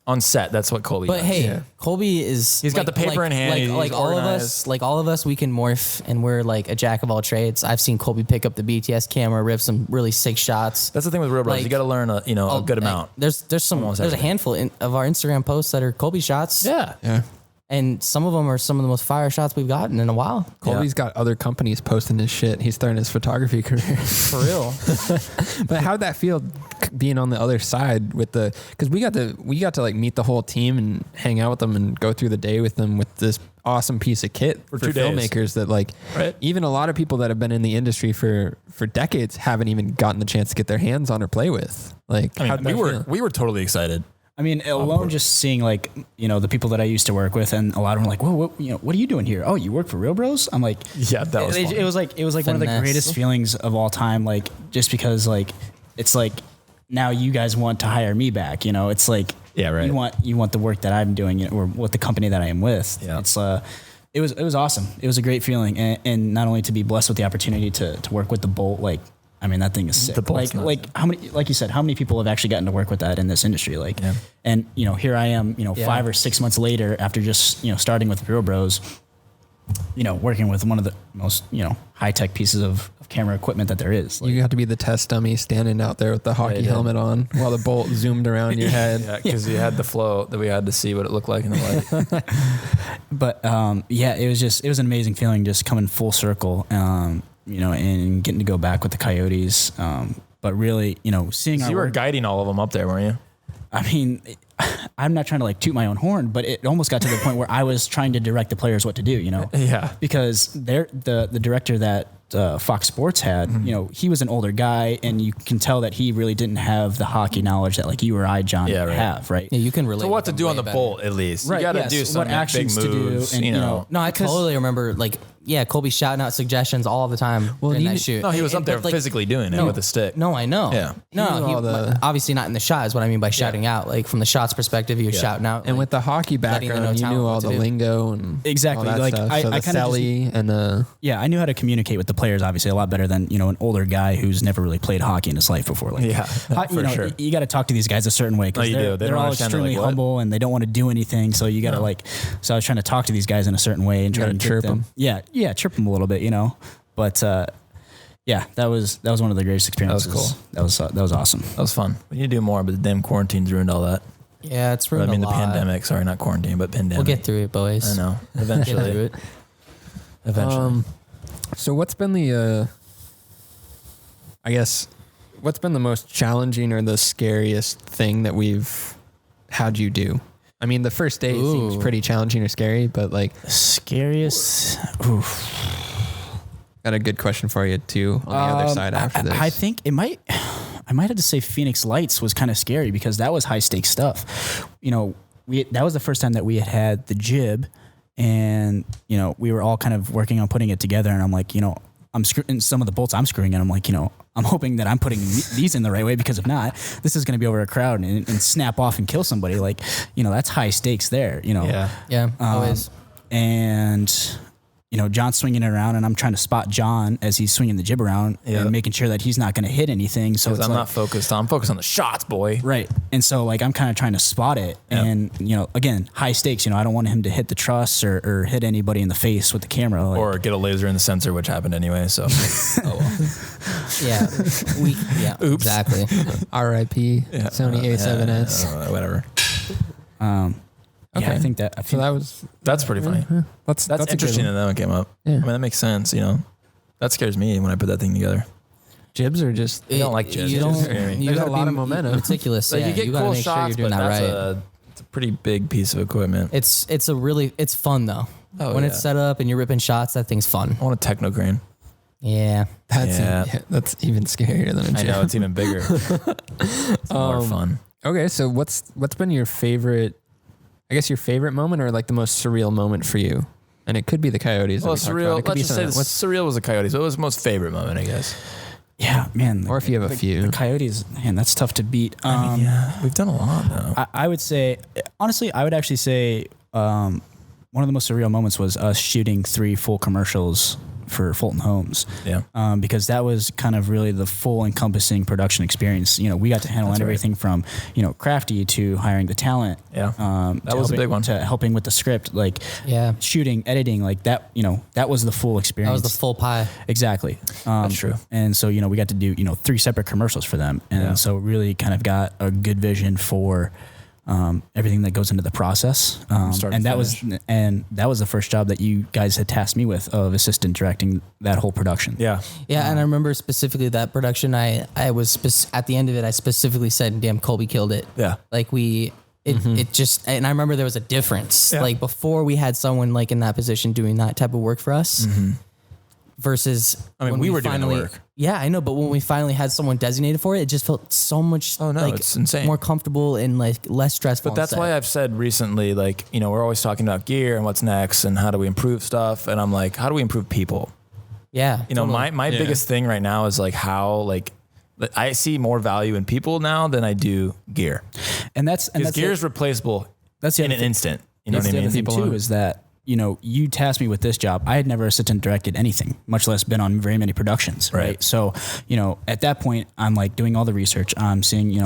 on set. That's what Colby But does. hey, Colby is. He's got the paper in hand, he's Like all of us, organized. like all of us, we can morph, and we're like a jack of all trades. I've seen Colby pick up the BTS camera, rip some really sick shots. That's the thing with Reelbros. Like- You got to learn a good amount. There's Almost a everything. handful of our Instagram posts that are Colby shots. Yeah. yeah. And some of them are some of the most fire shots we've gotten in a while. Colby's got other companies posting his shit. He's starting his photography career. For real. But how'd that feel being on the other side with because we got to like meet the whole team and hang out with them and go through the day with them with this awesome piece of kit for 2 days. filmmakers that like Right. even a lot of people that have been in the industry for decades haven't even gotten the chance to get their hands on or play with. Like, I how'd mean, that we feel? were totally excited. I mean, alone just seeing like, the people that I used to work with, and a lot of them were like, whoa, what are you doing here? Oh, you work for Reelbros? I'm like, Yeah, that was fun. it was like one of the Finesse. greatest feelings of all time. Like, just because like, it's like now you guys want to hire me back, it's like, Yeah, right. You want the work that I'm doing or what the company that I am with. Yeah. It's, it was awesome. It was a great feeling. And not only to be blessed with the opportunity to work with the Bolt, like, I mean, that thing is sick. The Bolt's nuts. Like how many, like you said, how many people have actually gotten to work with that in this industry? Like, Yeah. and here I am, 5 or 6 months later after just, starting with Reelbros, working with one of the most, high tech pieces of camera equipment that there is. Like, You got to be the test dummy standing out there with the hockey yeah. helmet on while the bolt zoomed around your head. Yeah, because you had the flow that we had to see what it looked like in the light. but it was an amazing feeling just coming full circle, and getting to go back with the Coyotes. But really, seeing our You were work, guiding all of them up there, weren't you? I mean, I'm not trying to like toot my own horn, but it almost got to the point where I was trying to direct the players what to do, Yeah. because the director that Fox Sports had, he was an older guy, and you can tell that he really didn't have the hockey knowledge that like you or I, John, Yeah, right. have, right? Yeah, you can relate. So what with to them do on way the better. Bolt, at least. Right, You got to yes, do what some actions big to do, moves, and, No, I totally remember Colby shouting out suggestions all the time during he- that shoot. No, he was up there but, like, physically doing it with a stick. No, I know. Yeah. No, knew all the- obviously not in the shot is what I mean by shouting out. Like from the shots perspective, he was shouting out. And like, with the hockey letting them know background, you talent knew what all to the do. lingo and Exactly. all that Like, stuff. I So the kinda just- celly and the Yeah, I knew how to communicate with the players, obviously, a lot better than, an older guy who's never really played hockey in his life before. Like, Yeah, for for sure. You got to talk to these guys a certain way, because No, you do. They they're don't all understand. They're extremely like, what? humble, and they don't want to do anything. So you got to so I was trying to talk to these guys in a certain way and try gotta to chirp get them. 'em. Yeah, chirp them a little bit, But that was one of the greatest experiences. cool. That was awesome. That was fun. We need to do more, but the damn quarantine's ruined all that. yeah, it's I ruined mean, a the lot. pandemic. Sorry, not quarantine, but pandemic. We'll get through it, boys. I know. Get through Eventually. it. Eventually. So what's been the what's been the most challenging or the scariest thing that we've had you do? I mean, the first day seems Ooh. pretty challenging or scary, but like Scariest. Oof. got a good question for you too on the other side after this. I think I might have to say Phoenix Lights was kind of scary, because that was high stakes stuff. That was the first time that we had the jib, and we were all kind of working on putting it together, and I'm like, I'm screwing some of the bolts I'm screwing in. I'm like, I'm hoping that I'm putting these in the right way, because if not, this is going to be over a crowd and snap off and kill somebody. Like, that's high stakes there, Yeah. Always. And, John's swinging it around, and I'm trying to spot John as he's swinging the jib around and making sure that he's not going to hit anything. So I'm not focused. I'm focused on the shots, boy. Right. And so I'm kind of trying to spot it. And, again, high stakes, I don't want him to hit the truss or hit anybody in the face with the camera. Or get a laser in the sensor, which happened anyway. So, Yeah. Oops. Exactly. R.I.P. Sony A7S. Whatever. Yeah, I think that. That's pretty funny. That's interesting that that one came up. Yeah. I mean, that makes sense. That scares me when I put that thing together. Jibs are just You don't like jibs. You don't. There's gotta a lot be of momentum. Meticulous. So Yeah, you get gotta cool make sure shots, you're doing but that that's right. it's a pretty big piece of equipment. It's fun though. Oh, when yeah. it's set up and you're ripping shots, that thing's fun. I want a techno crane. Yeah. That's even scarier than a jib. I know, it's even bigger. It's more fun. Okay, so what's been your favorite? I guess your favorite moment, or like the most surreal moment for you? And it could be the Coyotes. Well, surreal. Let's just say surreal was the Coyotes. So it was the most favorite moment, I guess. Yeah, man. Or if you have a few. The Coyotes, man, that's tough to beat. We've done a lot though. I would say, honestly, I would actually say one of the most surreal moments was us shooting 3 full commercials for Fulton Homes. Yeah. Because that was kind of really the full encompassing production experience. We got to handle everything from, crafty to hiring the talent. Yeah. That was a big one. To helping with the script, like shooting, editing, like that, that was the full experience. That was the full pie. Exactly. That's true. And so, we got to do, 3 separate commercials for them. And so really kind of got a good vision for everything that goes into the process. And that was the first job that you guys had tasked me with, of assistant directing that whole production. Yeah. Yeah, and I remember specifically that production. I was at the end of it. I specifically said, "Damn, Colby killed it." Yeah. Like it just, and I remember there was a difference. Yeah. Like before, we had someone like in that position doing that type of work for us. Versus, I mean, when we were doing the work. Yeah, I know, but when we finally had someone designated for it, it just felt so much it's insane. more comfortable and like less stressful. But that's why I've said recently, like, we're always talking about gear and what's next and how do we improve stuff. And I'm like, how do we improve people? Yeah. My biggest thing right now is like how, like, I see more value in people now than I do gear. And that's gear is replaceable in an instant. You know what I mean? The other thing too is that, you tasked me with this job. I had never assistant directed anything, much less been on very many productions. Right. So, at that point, I'm like doing all the research. I'm seeing,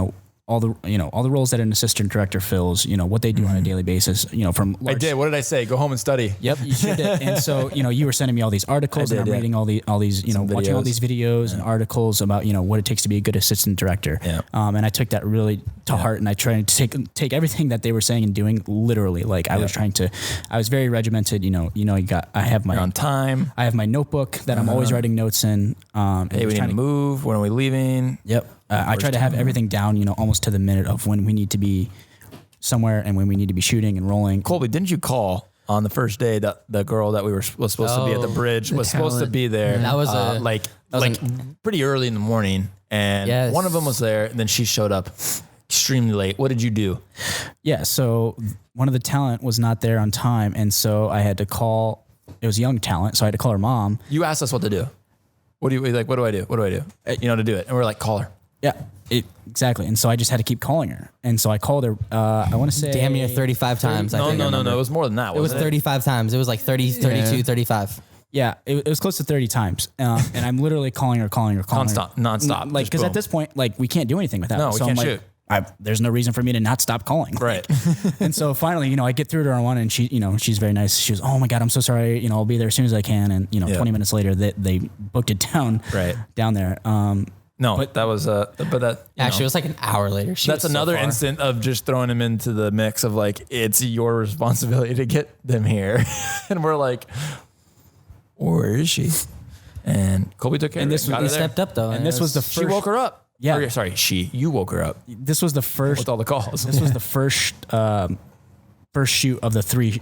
all the roles that an assistant director fills, what they do on a daily basis, from I did. What did I say? Go home and study. Yep, you sure did. And so, you were sending me all these articles, and I'm reading all these, watching all these videos and articles about, what it takes to be a good assistant director. Yeah. And I took that really to heart, and I tried to take everything that they were saying and doing literally. Like I was very regimented. I have my You're on time. I have my notebook that I'm always writing notes in. Hey, we need to move. When are we leaving? Yep. I try to have everything down, almost to the minute of when we need to be somewhere and when we need to be shooting and rolling. Colby, didn't you call on the first day that the girl that was supposed to be at the bridge was supposed to be there? That was pretty early in the morning, and one of them was there, and then she showed up extremely late. What did you do? Yeah, so one of the talent was not there on time, and so I had to call. It was young talent, so I had to call her mom. You asked us what to do. What do you like? What do I do? What do I do? To do it, and we're like, call her. Yeah, exactly. And so I just had to keep calling her. And so I called her, I want to say... Damn near 35 times. No. It was more than that, It was 35 times. It was like 30, 32, 35. Yeah, it was close to 30 times. And I'm literally calling her. Nonstop. Like, because at this point, like, we can't do anything with that. No, we can't shoot. There's no reason for me to not stop calling. Right. And so finally, I get through to her on one, and she, she's very nice. She was, oh my God, I'm so sorry. I'll be there as soon as I can. And, 20 minutes later, they booked it down there. No, but that was Actually, it was like an hour later. That's another instant of just throwing him into the mix of like, it's your responsibility to get them here. And we're like, where is she? And Colby took care of it. He stepped up though. And this was the first. She woke her up. Yeah. You woke her up. This was the first. With all the calls. This was the first shoot of the three.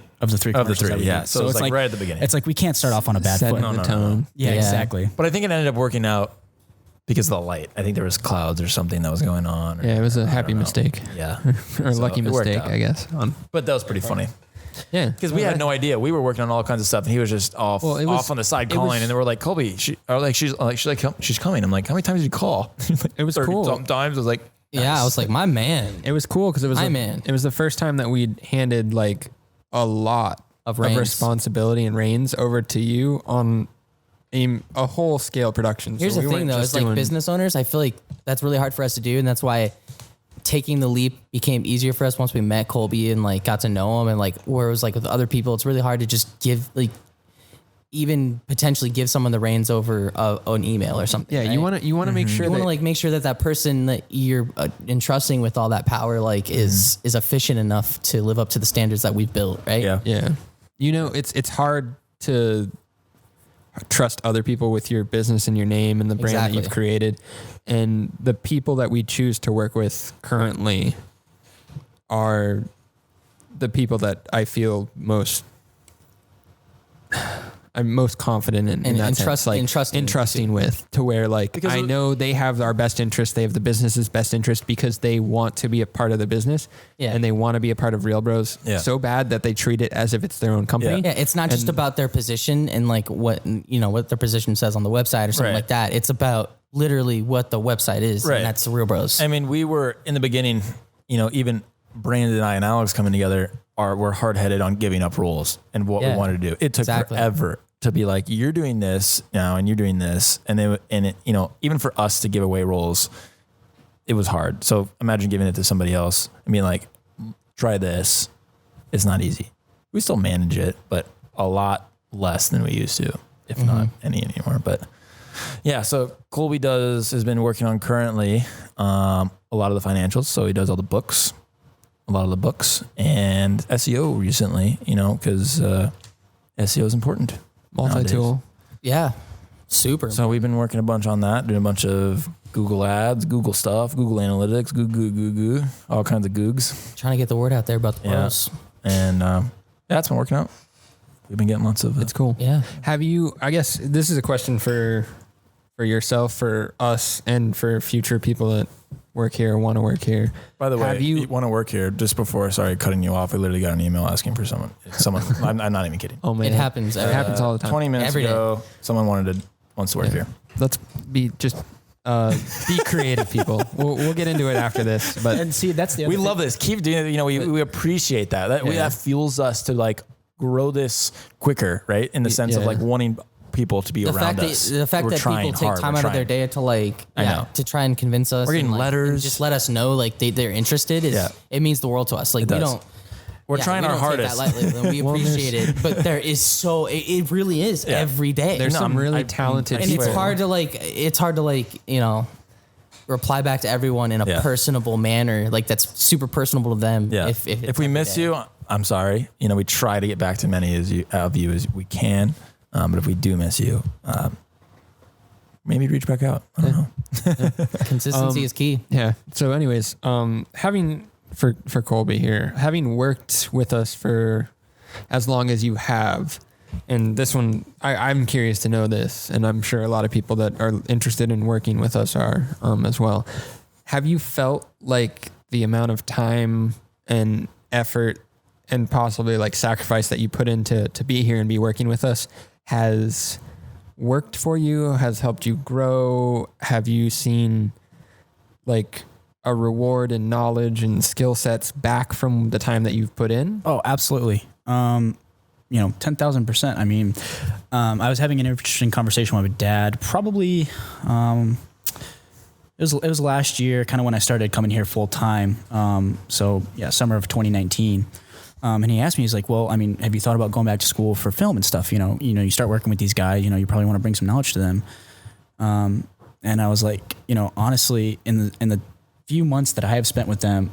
Yeah. So it's like right at the beginning. It's like we can't start off on a bad foot. Setting the tone. Yeah, exactly. But I think it ended up working out because of the light. I think there was clouds or something that was going on. Yeah, it was a happy mistake. Yeah. Or lucky it worked mistake, out. I guess. But that was pretty funny. Yeah. Because we had no idea. We were working on all kinds of stuff, and he was just off on the side calling, and they were like, Colby, she's coming. I'm like, how many times did you call? Like, it was cool. Sometimes I was like, nice. Yeah, I was like, my man. It was cool because it was it was the first time that we'd handed like a lot of responsibility and reins over to you on a whole scale production. Here's the thing though, it's like business owners, I feel like that's really hard for us to do, and that's why taking the leap became easier for us once we met Colby and like got to know him, and like where it was like with other people, it's really hard to just give like even potentially give someone the reins over an email or something. Yeah, right? you want to make sure you want to like make sure that person that you're entrusting with all that power like is efficient enough to live up to the standards that we've built, right? Yeah. You know, it's hard to trust other people with your business and your name and the brand that you've created, and the people that we choose to work with currently are the people that I feel I'm most confident in that sense, like entrusting with, to where like because I know they have our best interest, they have the business's best interest because they want to be a part of the business, and they want to be a part of Reelbros so bad that they treat it as if it's their own company. Yeah, it's not just about their position and like what their position says on the website or something like that. It's about literally what the website is, and that's Reelbros. I mean, we were in the beginning, even Brandon and I and Alex coming together we're hard-headed on giving up roles and what we wanted to do. It took forever to be like, you're doing this now and you're doing this. And even for us to give away roles, it was hard. So imagine giving it to somebody else and being like, try this. It's not easy. We still manage it, but a lot less than we used to, if not any anymore. But yeah, so Colby has been working on currently a lot of the financials. So he does all the books, a lot of the books, and SEO recently, because SEO is important. Multi-tool. Nowadays. Yeah. Super. So we've been working a bunch on that, doing a bunch of Google ads, Google stuff, Google Analytics, goo, all kinds of googs. Trying to get the word out there about the pros. And it's been working out. We've been getting lots of It's cool. Yeah. Have you, I guess this is a question for yourself, for us, and for future people that work here or want to work here. By the way, you want to work here, just before, sorry, cutting you off, I literally got an email asking for someone, I'm not even kidding. Oh man. It happens. It happens all the time. 20 minutes ago, someone wants to work here. Let's be creative, people. We'll get into it after this, but and see, that's the other we thing. love this. Keep doing it. We appreciate that. That fuels us to like grow this quicker, right? In the sense of like wanting people to be around us. The fact that people take time out of their day to to try and convince us. We're getting letters. And just let us know like they're interested. It means the world to us. Like we're trying our hardest. Take that lightly, and we appreciate it, but there is it really is every day. There's some really talented and people. It's hard to reply back to everyone in a personable manner, like that's super personable to them. Yeah. If we miss you, I'm sorry. We try to get back to many of you as we can. But if we do miss you, maybe reach back out. I don't know. Consistency is key. Yeah. So anyways, having for Colby here, having worked with us for as long as you have, and this one, I'm curious to know this, and I'm sure a lot of people that are interested in working with us are as well. Have you felt like the amount of time and effort and possibly like sacrifice that you put into to be here and be working with us has worked for you, has helped you grow? Have you seen like a reward in knowledge and skill sets back from the time that you've put in? Oh, absolutely. 10,000%. I mean, I was having an interesting conversation with my dad, probably, it was last year, kind of when I started coming here full time. Summer of 2019. And he asked me, he's like, well, I mean, have you thought about going back to school for film and stuff? You start working with these guys, you probably want to bring some knowledge to them. And I was like, honestly, in the few months that I have spent with them,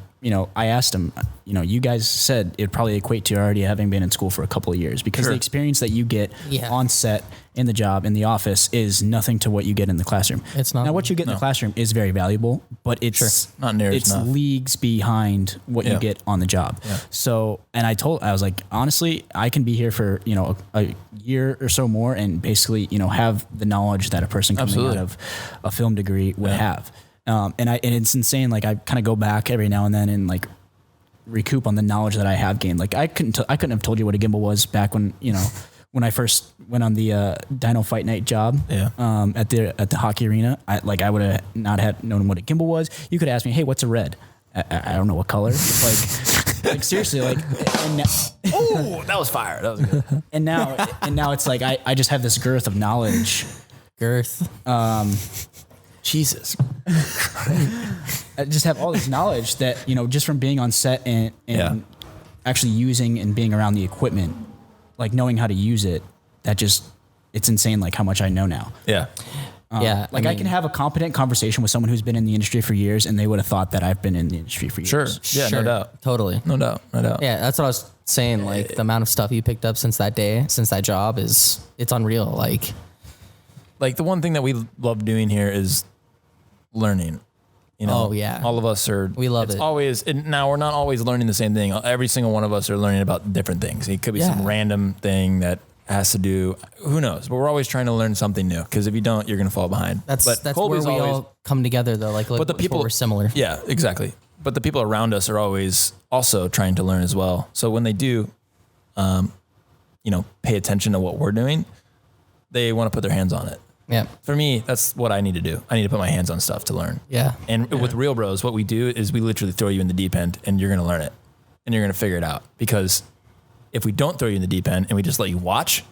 I asked him, you guys said it'd probably equate to already having been in school for a couple of years, because the experience that you get on set, in the job, in the office is nothing to what you get in the classroom. It's not. Now, what you get in the classroom is very valuable, but it's not near it's enough. leagues behind what you get on the job. Yeah. So, and I was like, honestly, I can be here for, a year or so more and basically, have the knowledge that a person coming out of a film degree would have. And it's insane. Like I kind of go back every now and then and like recoup on the knowledge that I have gained. Like I couldn't have told you what a gimbal was back when, when I first went on the Dyno Fight Night job at the hockey arena. I would have not had known what a gimbal was. You could ask me, hey, what's a red? I don't know what color. Like seriously, like. Oh, that was fire. That was good. And now it's like I just have this girth of knowledge. Jesus. I just have all this knowledge that, just from being on set and actually using and being around the equipment, like knowing how to use it, it's insane like how much I know now. Yeah. I can have a competent conversation with someone who's been in the industry for years and they would have thought that I've been in the industry for years. Sure. Yeah, sure. no doubt. Totally. No doubt. Yeah, that's what I was saying. Like the amount of stuff you picked up since that job it's unreal. Like the one thing that we love doing here is learning. All of us we love it. Now we're not always learning the same thing. Every single one of us are learning about different things. It could be some random thing that has to do, who knows, but we're always trying to learn something new. Cause if you don't, you're going to fall behind. That's where we all come together though. But the people are similar. Yeah, exactly. But the people around us are always also trying to learn as well. So when they do, pay attention to what we're doing, they want to put their hands on it. Yeah. For me, that's what I need to do. I need to put my hands on stuff to learn. Yeah. And with Reelbros, what we do is we literally throw you in the deep end and you're going to learn it and you're going to figure it out. Because if we don't throw you in the deep end and we just let you watch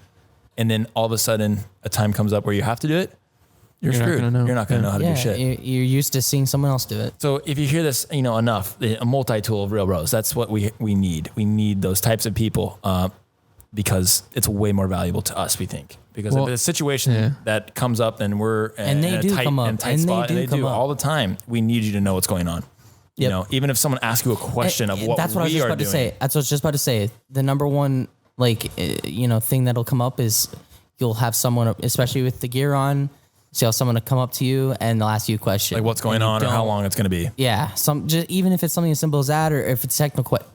and then all of a sudden a time comes up where you have to do it, you're screwed. You're not going to know how to do shit. You're used to seeing someone else do it. So if you hear this, enough, a multi-tool of Reelbros, that's what we need. We need those types of people because it's way more valuable to us, we think. Because if it's a situation that comes up and we're in a tight spot, and they do all the time, we need you to know what's going on. Yep. Even if someone asks you a question of what that's what we are doing. That's what I was just about to say. The number one, thing that'll come up is you'll have someone, especially with the gear on, so you'll have someone to come up to you and they'll ask you a question. Like what's going on or how long it's going to be. Yeah. Even if it's something as simple as that, or if it's a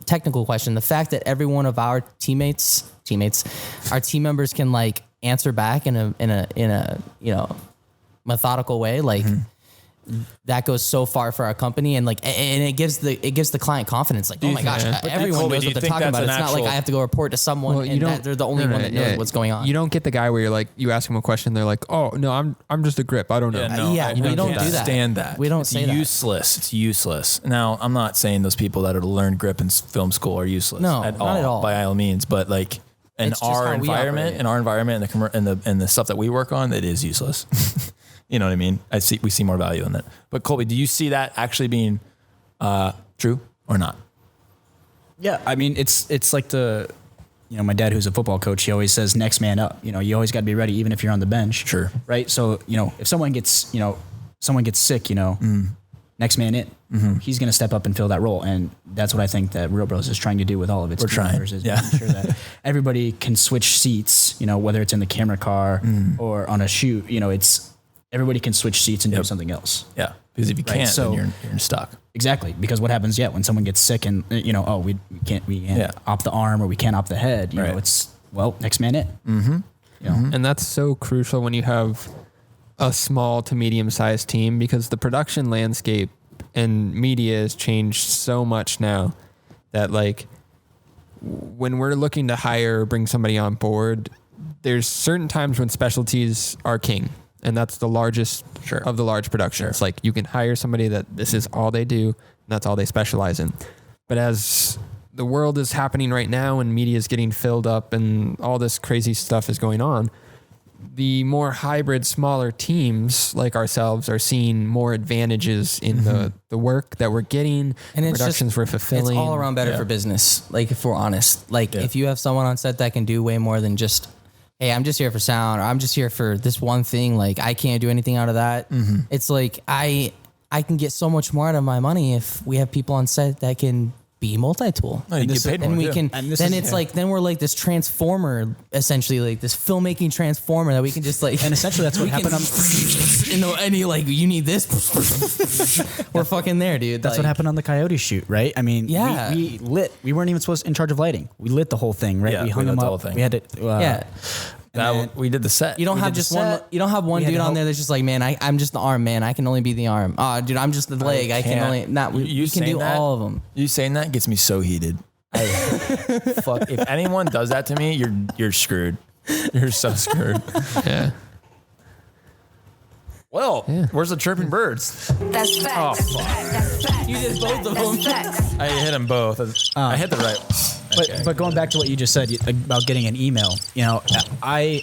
technical question, the fact that every one of our teammates, our team members can answer back in a methodical way, that goes so far for our company, and it gives the client confidence. Oh my gosh, everyone knows what they're talking about. It's not like I have to go report to someone they're the only one that knows what's going on. You don't get the guy where you're you ask them a question, they're like, oh no, I'm just a grip. I don't know. We don't do that. Stand that. We don't say that. It's useless. Now, I'm not saying those people that are to learn grip in film school are useless. No, not at all. By all means, but in our environment and the stuff that we work on, it is useless. You know what I mean? We see more value in that. But Colby, do you see that actually being true or not? Yeah, I mean, it's like my dad, who's a football coach, he always says next man up. You always got to be ready, even if you're on the bench. Sure. Right. So if someone gets sick, next man in. Mm-hmm. He's going to step up and fill that role, and that's what I think that Reelbros is trying to do with all of its members, is making sure that everybody can switch seats. Whether it's in the camera car or on a shoot. It's everybody can switch seats and do something else. Yeah, because if you can't, then you're stuck. Exactly, because what happens? When someone gets sick and we can't op the arm or we can't op the head. It's next man in. Mm-hmm. And that's so crucial when you have a small to medium sized team, because the production landscape and media has changed so much now that when we're looking to hire or bring somebody on board, there's certain times when specialties are king. And that's the largest of the large productions. Sure. You can hire somebody that this is all they do, and that's all they specialize in. But as the world is happening right now and media is getting filled up and all this crazy stuff is going on, the more hybrid, smaller teams like ourselves are seeing more advantages in the work that we're getting, and the productions we're fulfilling. It's all around better for business. If we're honest, if you have someone on set that can do way more than just, hey, I'm just here for sound, or I'm just here for this one thing. I can't do anything out of that. Mm-hmm. It's I can get so much more out of my money if we have people on set that can be multi-tool. Oh, you get paid more, and we can. Then it's then we're this transformer, essentially, this filmmaking transformer that we can just And essentially, that's what happened on. You need this. We're fucking there, dude. That's what happened on the Coyote shoot, right? I mean, we lit. We weren't even in charge of lighting. We lit the whole thing, right? Yeah, we hung them up. The whole thing. We had to. We did the set. You don't have just one. You don't have one dude on there that's just like, man, I'm just the arm, man. I can only be the arm. Oh, dude, I'm just the leg. I can only not. You can do all of them. You saying that gets me so heated. Fuck. If anyone does that to me, you're screwed. You're so screwed. Yeah. Well, where's the chirping birds? That's facts. Oh, fuck. That's facts. You did both of them. That's facts. I hit them both. I hit the right. But going back to what you just said about getting an email, I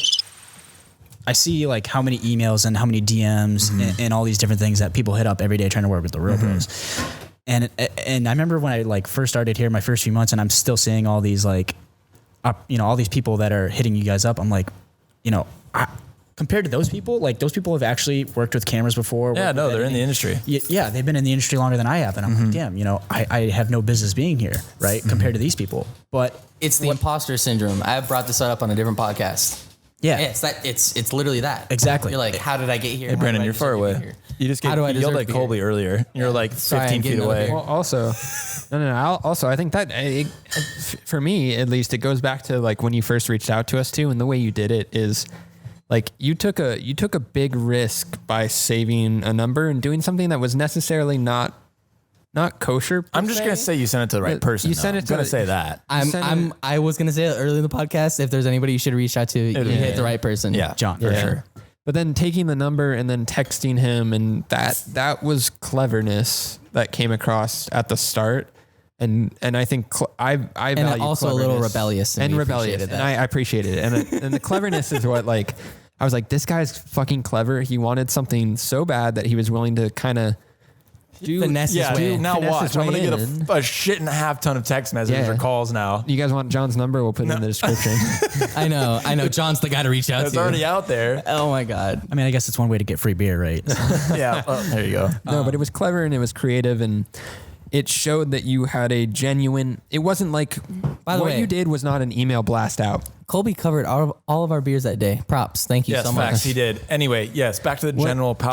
see like how many emails and how many DMs and all these different things that people hit up every day trying to work with the Reelbros. And I remember when I like first started here, my first few months, and I'm still seeing all these like, all these people that are hitting you guys up. I'm like, compared to those people have actually worked with cameras before. Yeah, no, they're in the industry. Yeah, they've been in the industry longer than I have. And I'm like, damn, I have no business being here, right? Compared to these people. But It's the imposter syndrome. I have brought this up on a different podcast. yeah, It's literally that. Exactly. You're like, how did I get here? Hey, Brandon, you're far away. You just How do I you yelled deserve at to be Colby earlier. You're like 15 feet away. Well, also, also, I think that for me, at least, it goes back to like when you first reached out to us too, and the way you did it is like you took a big risk by saving a number and doing something that was necessarily not kosher. I'm just gonna say you sent it to the right person. You sent it to I'm gonna say that. I was gonna say it early in the podcast. If there's anybody you should reach out to, you hit the right person. Yeah, John, for sure. But then taking the number and then texting him, and that was cleverness that came across at the start. And I think I value and also a little rebellious and rebellious, and I appreciated it. And the cleverness is what like I was like, this guy's fucking clever. He wanted something so bad that he was willing to kind of finesse his way in. Now finesse watch. his I'm gonna way get in. a shit and a half ton of text messages or calls now. You guys want John's number? We'll put it in the description. I know. John's the guy to reach out It's to. already out there. Oh my God. I mean, I guess it's one way to get free beer, right? Yeah. There you go. No, but it was clever and it was creative, and it showed that you had a genuine. It wasn't like By the what way, you did was not an email blast out. Colby covered all of our beers that day. Props. Thank you Yes, so much. facts. He did. Anyway, yes. Back to the general did-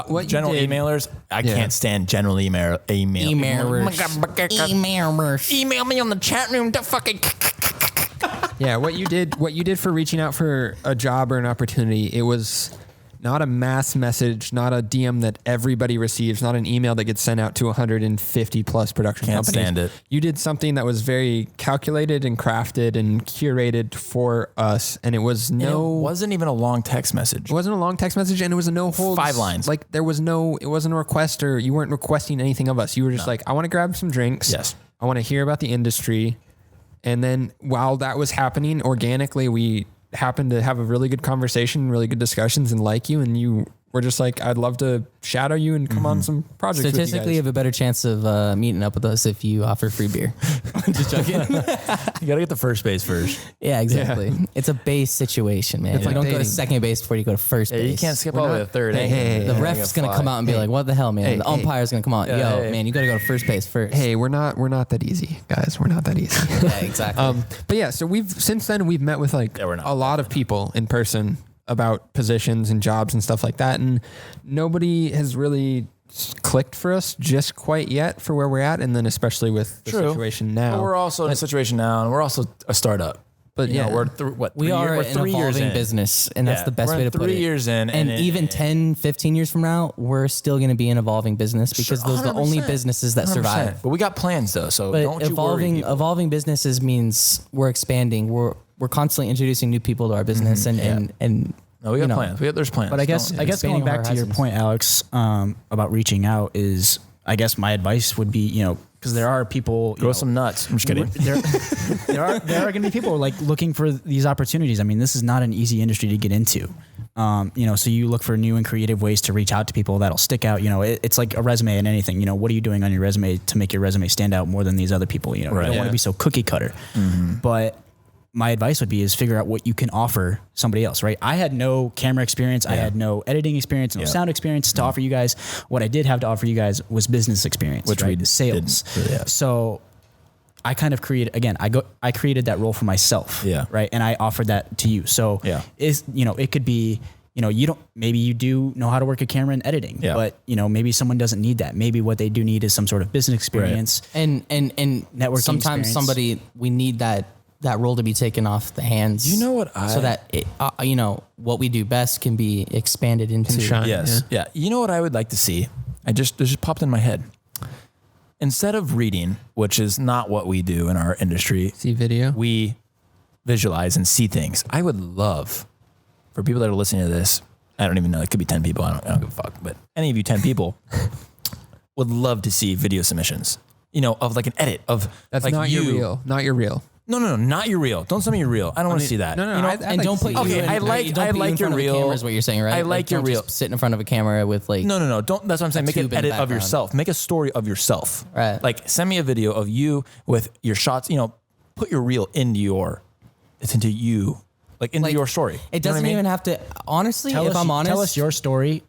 emailers. I can't stand general emailers. Emailers. Email me on the chat room. The fucking. Yeah, what you did for reaching out for a job or an opportunity, it was not a mass message, not a DM that everybody receives, not an email that gets sent out to 150 plus production Can't companies. stand it. You did something that was very calculated and crafted and curated for us, and it was It wasn't even a long text message. It wasn't a long text message, and it was a no holds. 5 lines. Like it wasn't a request, or you weren't requesting anything of us. You were just like, I want to grab some drinks. Yes. I want to hear about the industry. And then while that was happening organically, we happened to have a really good conversation, really good discussions, and like you, and you were just like, I'd love to shadow you and come on some projects Statistically, with you you have a better chance of meeting up with us if you offer free beer. Just joking. You gotta get the first base first. Yeah, exactly. It's a base situation, man. It's You like don't go to dating. second base before you go to first base. You can't skip all the way to third. The ref's gonna come out and be like, "What the hell, man?" The umpire's gonna come out, Yeah, man, you gotta go to first base first. Hey, we're not that easy, guys. We're not that easy. Yeah, exactly. But yeah, so since then we've met with like we're not. a lot of people in person about positions and jobs and stuff like that, and nobody has really clicked for us just quite yet for where we're at, and then especially with the situation now. But we're also in a situation now, and we're also a startup. But You know, yeah, we're we are we're an 3 years evolving in. business, and that's Yeah, the best we're way to put it. 3 years in, and even 10, 15 years from now, we're still going to be an evolving business because those are the only 100%. businesses that 100%. survive. But we got plans though, so But don't you worry. people. evolving businesses means we're expanding. We're constantly introducing new people to our business, and No, we got plans. There's plans. But I guess expanding going back to your horizons. point, Alex, about reaching out is, I guess my advice would be, because there are people Grow some nuts. I'm just kidding. there are going to be people like looking for these opportunities. I mean, this is not an easy industry to get into. So you look for new and creative ways to reach out to people that'll stick out. It's like a resume and anything. What are you doing on your resume to make your resume stand out more than these other people? You don't want to be so cookie cutter. But my advice would be is figure out what you can offer somebody else, right? I had no camera experience. I had no editing experience, no sound experience to offer you guys. What I did have to offer you guys was business experience, Which right? we Sales. didn't really have. So I kind of created, again, I created that role for myself, right? And I offered that to you. So it could be, maybe you do know how to work a camera and editing, but maybe someone doesn't need that. Maybe what they do need is some sort of business experience and networking sometimes experience. we need that that role to be taken off the hands. You know what so that it, what we do best can be expanded into. shine. Yes. Yeah. You know what I would like to see? This just popped in my head. Instead of reading, which is not what we do in our industry, See video. we visualize and see things. I would love for people that are listening to this. I don't even know. It could be 10 people. I don't give a fuck. But any of you 10 people would love to see video submissions, of like an edit of That's like not your reel. Not your reel. No, not your reel. Don't send me your reel. I don't want to see that. No. And like don't put you Okay, in, I like don't put you in your front of a reel. camera is what you're saying, right? I like your don't reel. just sit in front of a camera with like No. Don't. That's what I'm saying. Make an tube in the edit of background. yourself. Make a story of yourself. Right. Like send me a video of you with your shots. Put your reel into you, like into Like, your story. It doesn't even have to. Honestly, if I'm honest, tell us your story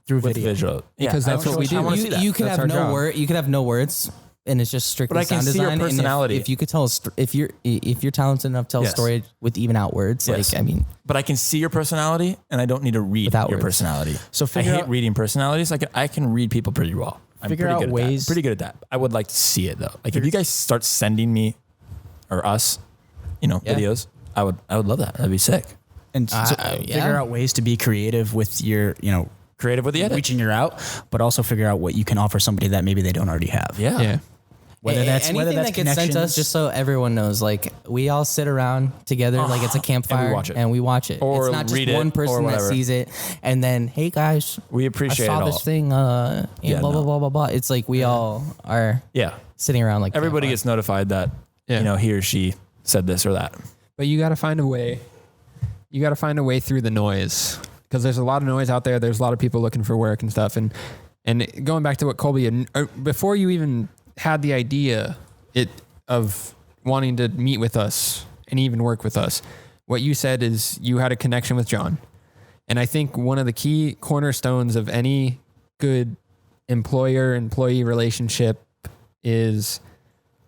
through with video. visual. Because that's what we do. I want to see that. you could That's have our no job. word. You could have no words, and it's just strictly But I can sound see your design. And personality. if you could tell, if you're talented enough to tell Yes. a story with even out words, Yes. But I can see your personality, and I don't need to read Without your words. personality. So I figure hate out- reading personalities. I can read people pretty well. I'm Figure pretty out good at ways- that. Pretty good at that. I would like to see it though. Like if you guys start sending me or us, videos, I would love that. That'd be sick. And so figure out ways to be creative with your, Creative with the edit. reaching your out, but also figure out what you can offer somebody that maybe they don't already have. Yeah. Whether that's anything that gets sent to us, just so everyone knows, like we all sit around together, like it's a campfire, and we watch it. Or it's not just read it, one or person that whatever. sees it, and then hey guys, We appreciate I saw it all. this thing, blah blah blah blah. It's like we all are Yeah. sitting around like Everybody campfire. gets notified that he or she said this or that. But you got to find a way. You got to find a way through the noise, because there's a lot of noise out there. There's a lot of people looking for work and stuff. And going back to what Colby, before you even had the idea of wanting to meet with us and even work with us, what you said is you had a connection with John. And I think one of the key cornerstones of any good employer-employee relationship is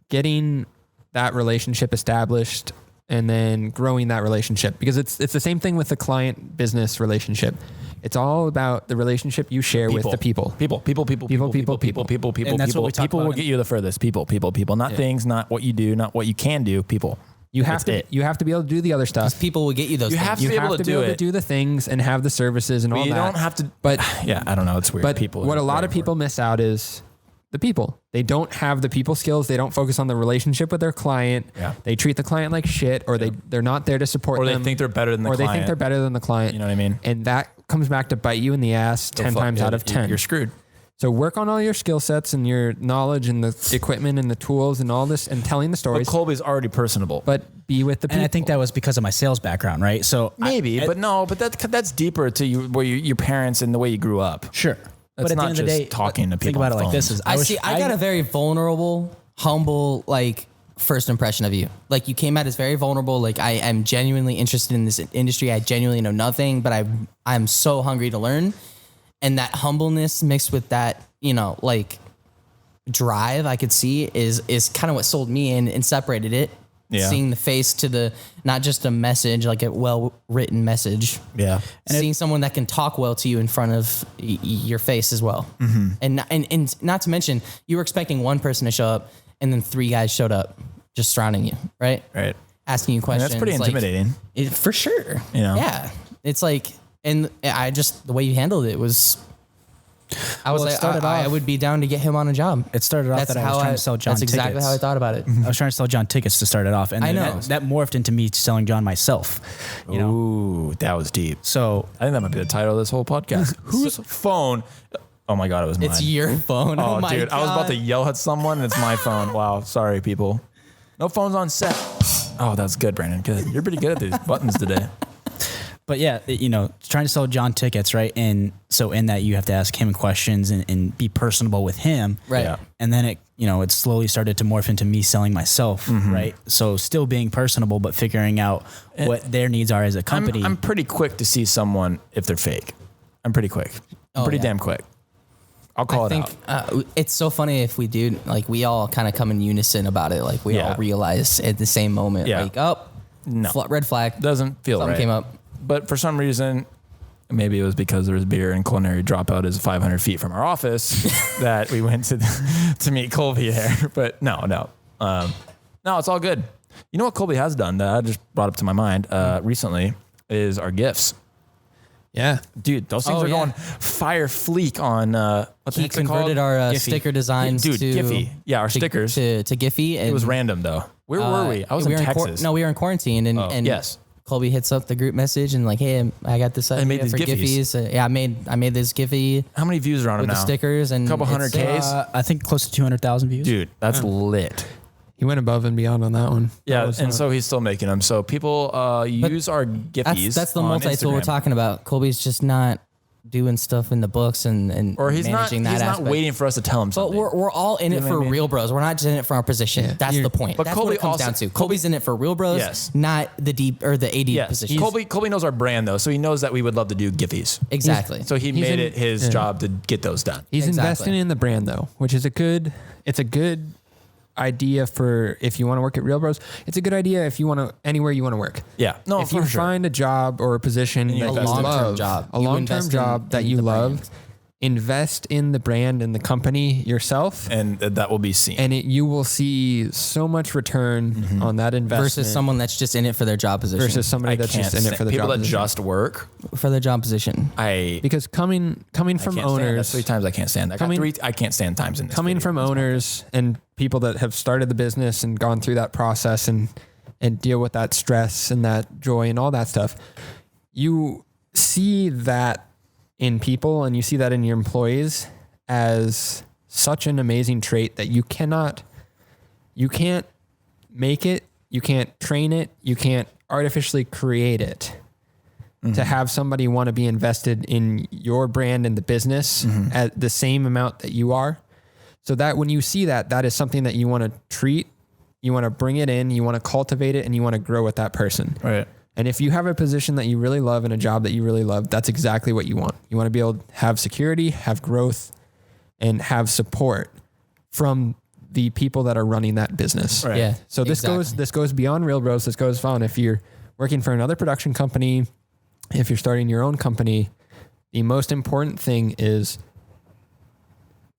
getting that relationship established and then growing that relationship, because it's the same thing with the client business relationship. It's all about the relationship you share with the people. People. And that's what we talk People about will get you the furthest. People. Not things, not what you do, not what you can do. People. You have to be able to do the other stuff. people will get you those. You things. have You to be have able to to be do able to it. do the things and have the services and all You that. don't have to. But yeah, I don't know. It's weird. But People. what are a lot very of people important. miss out is the people. They don't have the people skills. They don't focus on the relationship with their client. Yeah. They treat the client like shit, or they're not there to support Or them. they think they're better than the or client. they think they're better than the client. You know what I mean? And that comes back to bite you in the ass 10 times out of 10. You're screwed. So work on all your skill sets and your knowledge and the equipment and the tools and all this and telling the But stories. Colby's already personable. But be with the people. And I think that was because of my sales background, right? So Maybe, but that's deeper to you, where your parents and the way you grew up. sure. That's but at not the end of the just day, talking to people Think about it on like this: phones. is I got a very vulnerable, humble, like first impression of you. Like you came out as very vulnerable. Like I am genuinely interested in this industry. I genuinely know nothing, but I'm so hungry to learn. And that humbleness mixed with that, like drive I could see is kind of what sold me in and separated it. Yeah. Seeing the face to the, not just a message, like a well-written message. Yeah. Seeing someone that can talk well to you in front of your face as well. Mm-hmm. And not to mention, you were expecting one person to show up and then 3 guys showed up just surrounding you, right? Right. Asking you And questions. that's pretty like, intimidating. for sure. Yeah. It's like, and I just, the way you handled it was, I was Well, it like, started I off- would be down to get him on a job. It started off that I was trying to sell John That's exactly tickets. how I thought about it. I was trying to sell John tickets to start it off, and I then know. that morphed into me selling John myself. You know, Ooh, that was deep. so I think that might be the title of this whole podcast. Whose phone? Oh my God, it was mine. It's your phone. Oh, my dude, God. I was about to yell at someone, and it's my phone. Wow, sorry, people. No phones on set. Oh, that's good, Brandon. Good. You're pretty good at these buttons today. But yeah, trying to sell John tickets, right? And so in that you have to ask him questions and be personable with him. Right. Yeah. And then it slowly started to morph into me selling myself, right? So still being personable, but figuring out what their needs are as a company. I'm pretty quick to see someone if they're fake. I'm pretty quick. I'm pretty damn quick. I'll call I it think out. it's so funny if we do, like we all kind of come in unison about it. Like we Yeah. all realize at the same moment, Yeah. like, oh, No. red flag. Doesn't feel Something right. came up. But for some reason, maybe it was because there was beer and culinary dropout is 500 feet from our office that we went to meet Colby there. But no, it's all good. You know what Colby has done that I just brought up to my mind recently is our GIFs. Yeah. Dude, those things are going fire fleek on what the He heck's it converted called? our Giphy. sticker designs Dude, to Giphy. Yeah, our stickers. to Giphy. And It was random though. Where were we? I was in Texas. We were in quarantine, and yes. Colby hits up the group message and like, hey, I got this idea made these for Giphies. I made this Giphy How many views are on it with now? the stickers and a couple hundred it's, Ks. I think close to 200,000 views. Dude, that's lit. He went above and beyond on that one. Yeah, That was, so he's still making them. So people use our Giphies. That's the on multi-tool we're Instagram. talking about. Colby's just not doing stuff in the books and Or he's not. managing He's that not aspect. waiting for us to tell him But something. we're all in it know for what I mean? Real Bros. We're not just in it for our position. Yeah. That's the point. But That's Colby what it comes also- down to. Colby's in it for Real Bros, Yes. not the deep or the AD Yes, position. Colby knows our brand though, so he knows that we would love to do Giphies. Exactly. So he made it his job to get those done. he's Exactly. investing in the brand though, which is a good idea for if you want to work at Real Bros. It's a good idea if you want to anywhere you want to work. Yeah. No, if for you sure. find a job or a position that you you invest in it. love, job. a You long-term invest job that in you the love, brand. invest in the brand and the company yourself, and that will be seen. and you will see so much return on that investment versus someone that's just in it for their job position. versus somebody that's just in it for the people job that position. just work. for their job position. Because coming from Can't stand it. That's owners, 3 times I can't stand. I can't stand times in this. coming video. from owners and people that have started the business and gone through that process and deal with that stress and that joy and all that stuff, you see that in people and you see that in your employees as such an amazing trait that you can't make it, you can't train it, you can't artificially create it. To have somebody want to be invested in your brand and the business at the same amount that you are. So that when you see that, that is something that you want to treat, you want to bring it in, you want to cultivate it, and you want to grow with that person. Right. And if you have a position that you really love and a job that you really love, that's exactly what you want. You want to be able to have security, have growth, and have support from the people that are running that business. Right. Yeah. So this goes beyond Real Bros. This goes on if you're working for another production company, if you're starting your own company. The most important thing is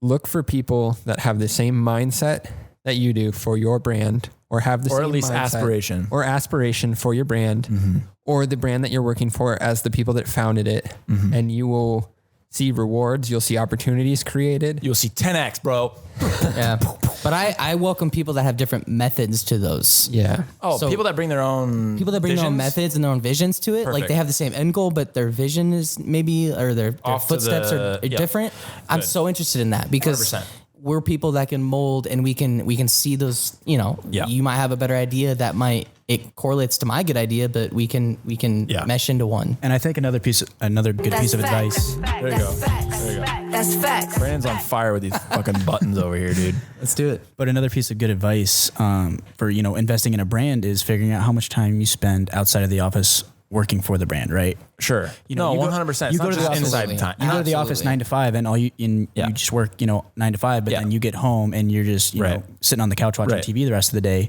look for people that have the same mindset that you do for your brand, or have the Or same at least mindset aspiration for your brand, or the brand that you're working for as the people that founded it. And you will see rewards. You'll see opportunities created. You'll see 10x, bro. Yeah. But I welcome people that have different methods to those. Yeah. Oh, So- people that bring their own People that bring their own visions? methods and their own visions to it. Like Perfect. they have the same end goal, but their vision is maybe, or their Off to footsteps the- are yeah. different. I'm Good. so interested in that because 100%. we're people that can mold and we can see those, Yeah. you might have a better idea that it correlates to my good idea, but we can Yeah. mesh into one. And I think another good piece of advice. There you go. That's facts. Brandon's on fire with these fucking buttons over here, dude. Let's do it. But another piece of good advice for investing in a brand is figuring out how much time you spend outside of the office working for the brand, right? Sure. You know, No, you go- 100%. you It's go not to the just office- inside time. You go to the office Absolutely. 9 to 5, and you just work 9 to 5, but Yeah. then you get home and you're just Right. sitting on the couch watching Right. TV the rest of the day.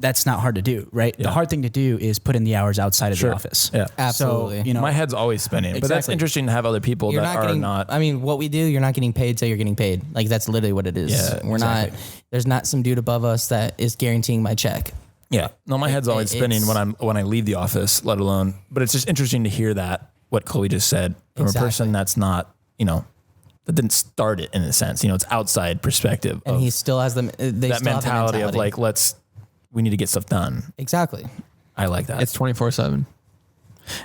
That's not hard to do, right? Yeah. The hard thing to do is put in the hours outside of Sure. the office. Yeah. Absolutely. So, My head's always spinning, but that's Exactly. interesting to have other people You're that not are getting, not. I mean, what we do, you're not getting paid till you're getting paid. Like that's literally what it is. Yeah, We're exactly. not, there's not some dude above us that is guaranteeing my check. Yeah. No, my head's always spinning it's- when I leave the office, let alone. But it's just interesting to hear that what Chloe just said from Exactly. a person that's not, that didn't start it in a sense. It's outside perspective And of he still has that mentality of like, we need to get stuff done. exactly. I like that. It's 24/7.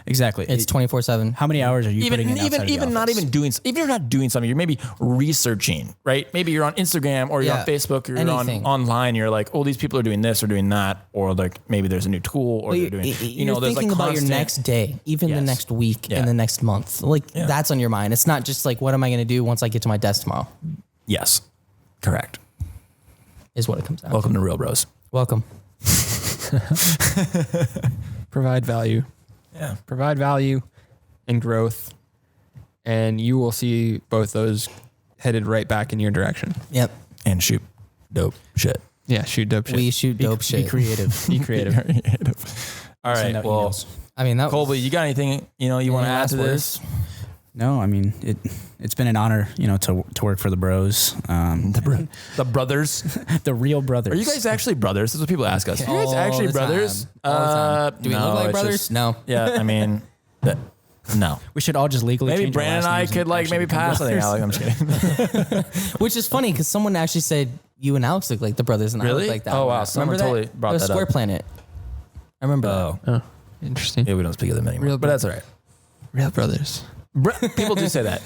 Exactly. It's 24/7. How many hours are you putting in outside of the even not office? even doing, even if you're not doing something, you're maybe researching, right? Maybe you're on Instagram or you're Yeah. on Facebook or you're Anything. online. You're like, oh, these people are doing this or doing that, or like maybe there's a new tool or they're doing, You're there's thinking like about your constant- next day, even the Yes. next week Yeah. and the next month. Like that's on your mind. It's not just like, what am I going to do once I get to my desk tomorrow? Yes, correct. Is what it comes down Welcome to. to Real Bros. Welcome. Provide value. Yeah. Provide value and growth, and you will see both those headed right back in your direction. Yep. And shoot dope shit. Yeah, shoot dope shit. We shoot dope Be shit. creative. Be creative. All Send right. out Well, emails. I mean, that Colby, you got anything you want to add to this? No, I mean it's been an honor, to work for the Bros, The brothers. the real brothers. Are you guys actually brothers? That's what people ask us. Are you guys All actually the brothers? time. All the time. Do we look like it's brothers? just- No. Yeah, I mean, no. We should all just legally. Maybe change our Brandon and last I names could like actually maybe become pass. I think brothers. Alex. I'm just kidding. Which is funny because someone actually said you and Alex look like the brothers, and I Really? look like that. Oh, wow. Remember Someone that? totally brought It was that up. Square Planet. I remember that. Oh, Interesting. yeah, we don't speak of them anymore. Real but that's all right. Real brothers. People do say that.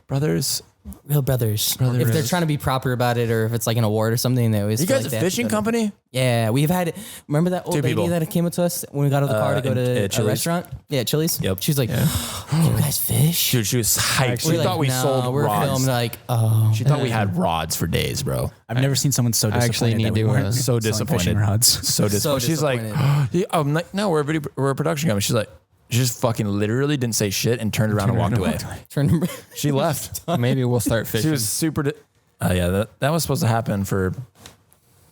Brothers. Real brothers. If they're trying to be proper about it, or if it's like an award or something, they always. You feel guys like a they have to fishing go to- company? Yeah, we've had. Remember that old Two lady people. that came up to us when we got out of the car to go at to a Chili's. restaurant? Yeah, Chili's. Yep. She's like, "Oh, you guys fish?" Dude, she was hyped. She We're thought like, we "No, sold we're rods. filmed." Like, oh, She thought we had rods for days, bro. I've never seen someone so I actually disappointed. need that we to, weren't So selling fishing disappointed. rods. So disappointed. She's like, I'm like, no, we're a production company. She's like, she just fucking literally didn't say shit and turned around and walked away. turn. She left. Maybe we'll start fishing. She was super. Yeah, that was supposed to happen for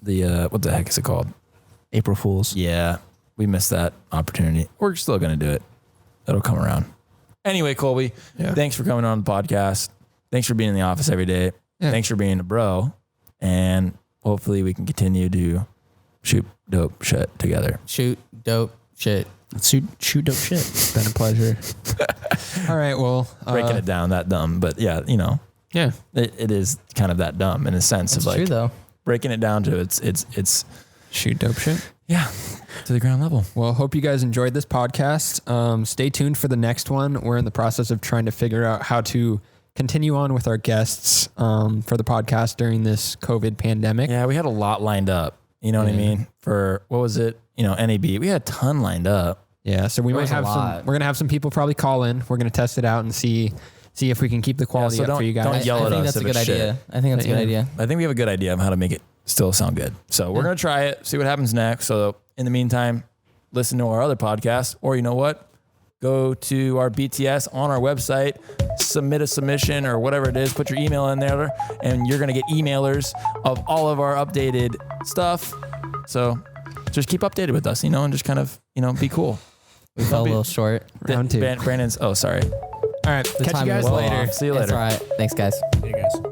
the what the heck is it called? April Fools. Yeah, we missed that opportunity. We're still gonna do it. It'll come around. Anyway, Colby, thanks for coming on the podcast. Thanks for being in the office every day. Yeah. Thanks for being a bro, and hopefully we can continue to shoot dope shit together. Shoot dope shit. Let's shoot dope shit. It's been a pleasure. All right. Well, Breaking it down that dumb, but yeah, Yeah. it is kind of that dumb in a sense That's of like true though. breaking it down to it's Shoot dope shit. yeah, to the ground level. Well, hope you guys enjoyed this podcast. Stay tuned for the next one. We're in the process of trying to figure out how to continue on with our guests for the podcast during this COVID pandemic. Yeah, we had a lot lined up. You know what I mean? For what was it? NAB. We had a ton lined up. Yeah, so we There might was a have some. lot. We're gonna have some people probably call in. We're gonna test it out and see if we can keep the quality so up for you guys. don't yell I at think us that's a if good it's shit. idea. I think that's a good idea. I think we have a good idea of how to make it still sound good. So we're going to try it, see what happens next. So in the meantime, listen to our other podcast, or you know what? Go to our BTS on our website, submit a submission or whatever it is, put your email in there, and you're going to get emailers of all of our updated stuff. So just keep updated with us, and just kind of, be cool. We fell a little short. Round two. Brandon's, sorry. All right, catch you timing guys was well later. off. See you It's later. all right. Thanks, guys. Hey guys.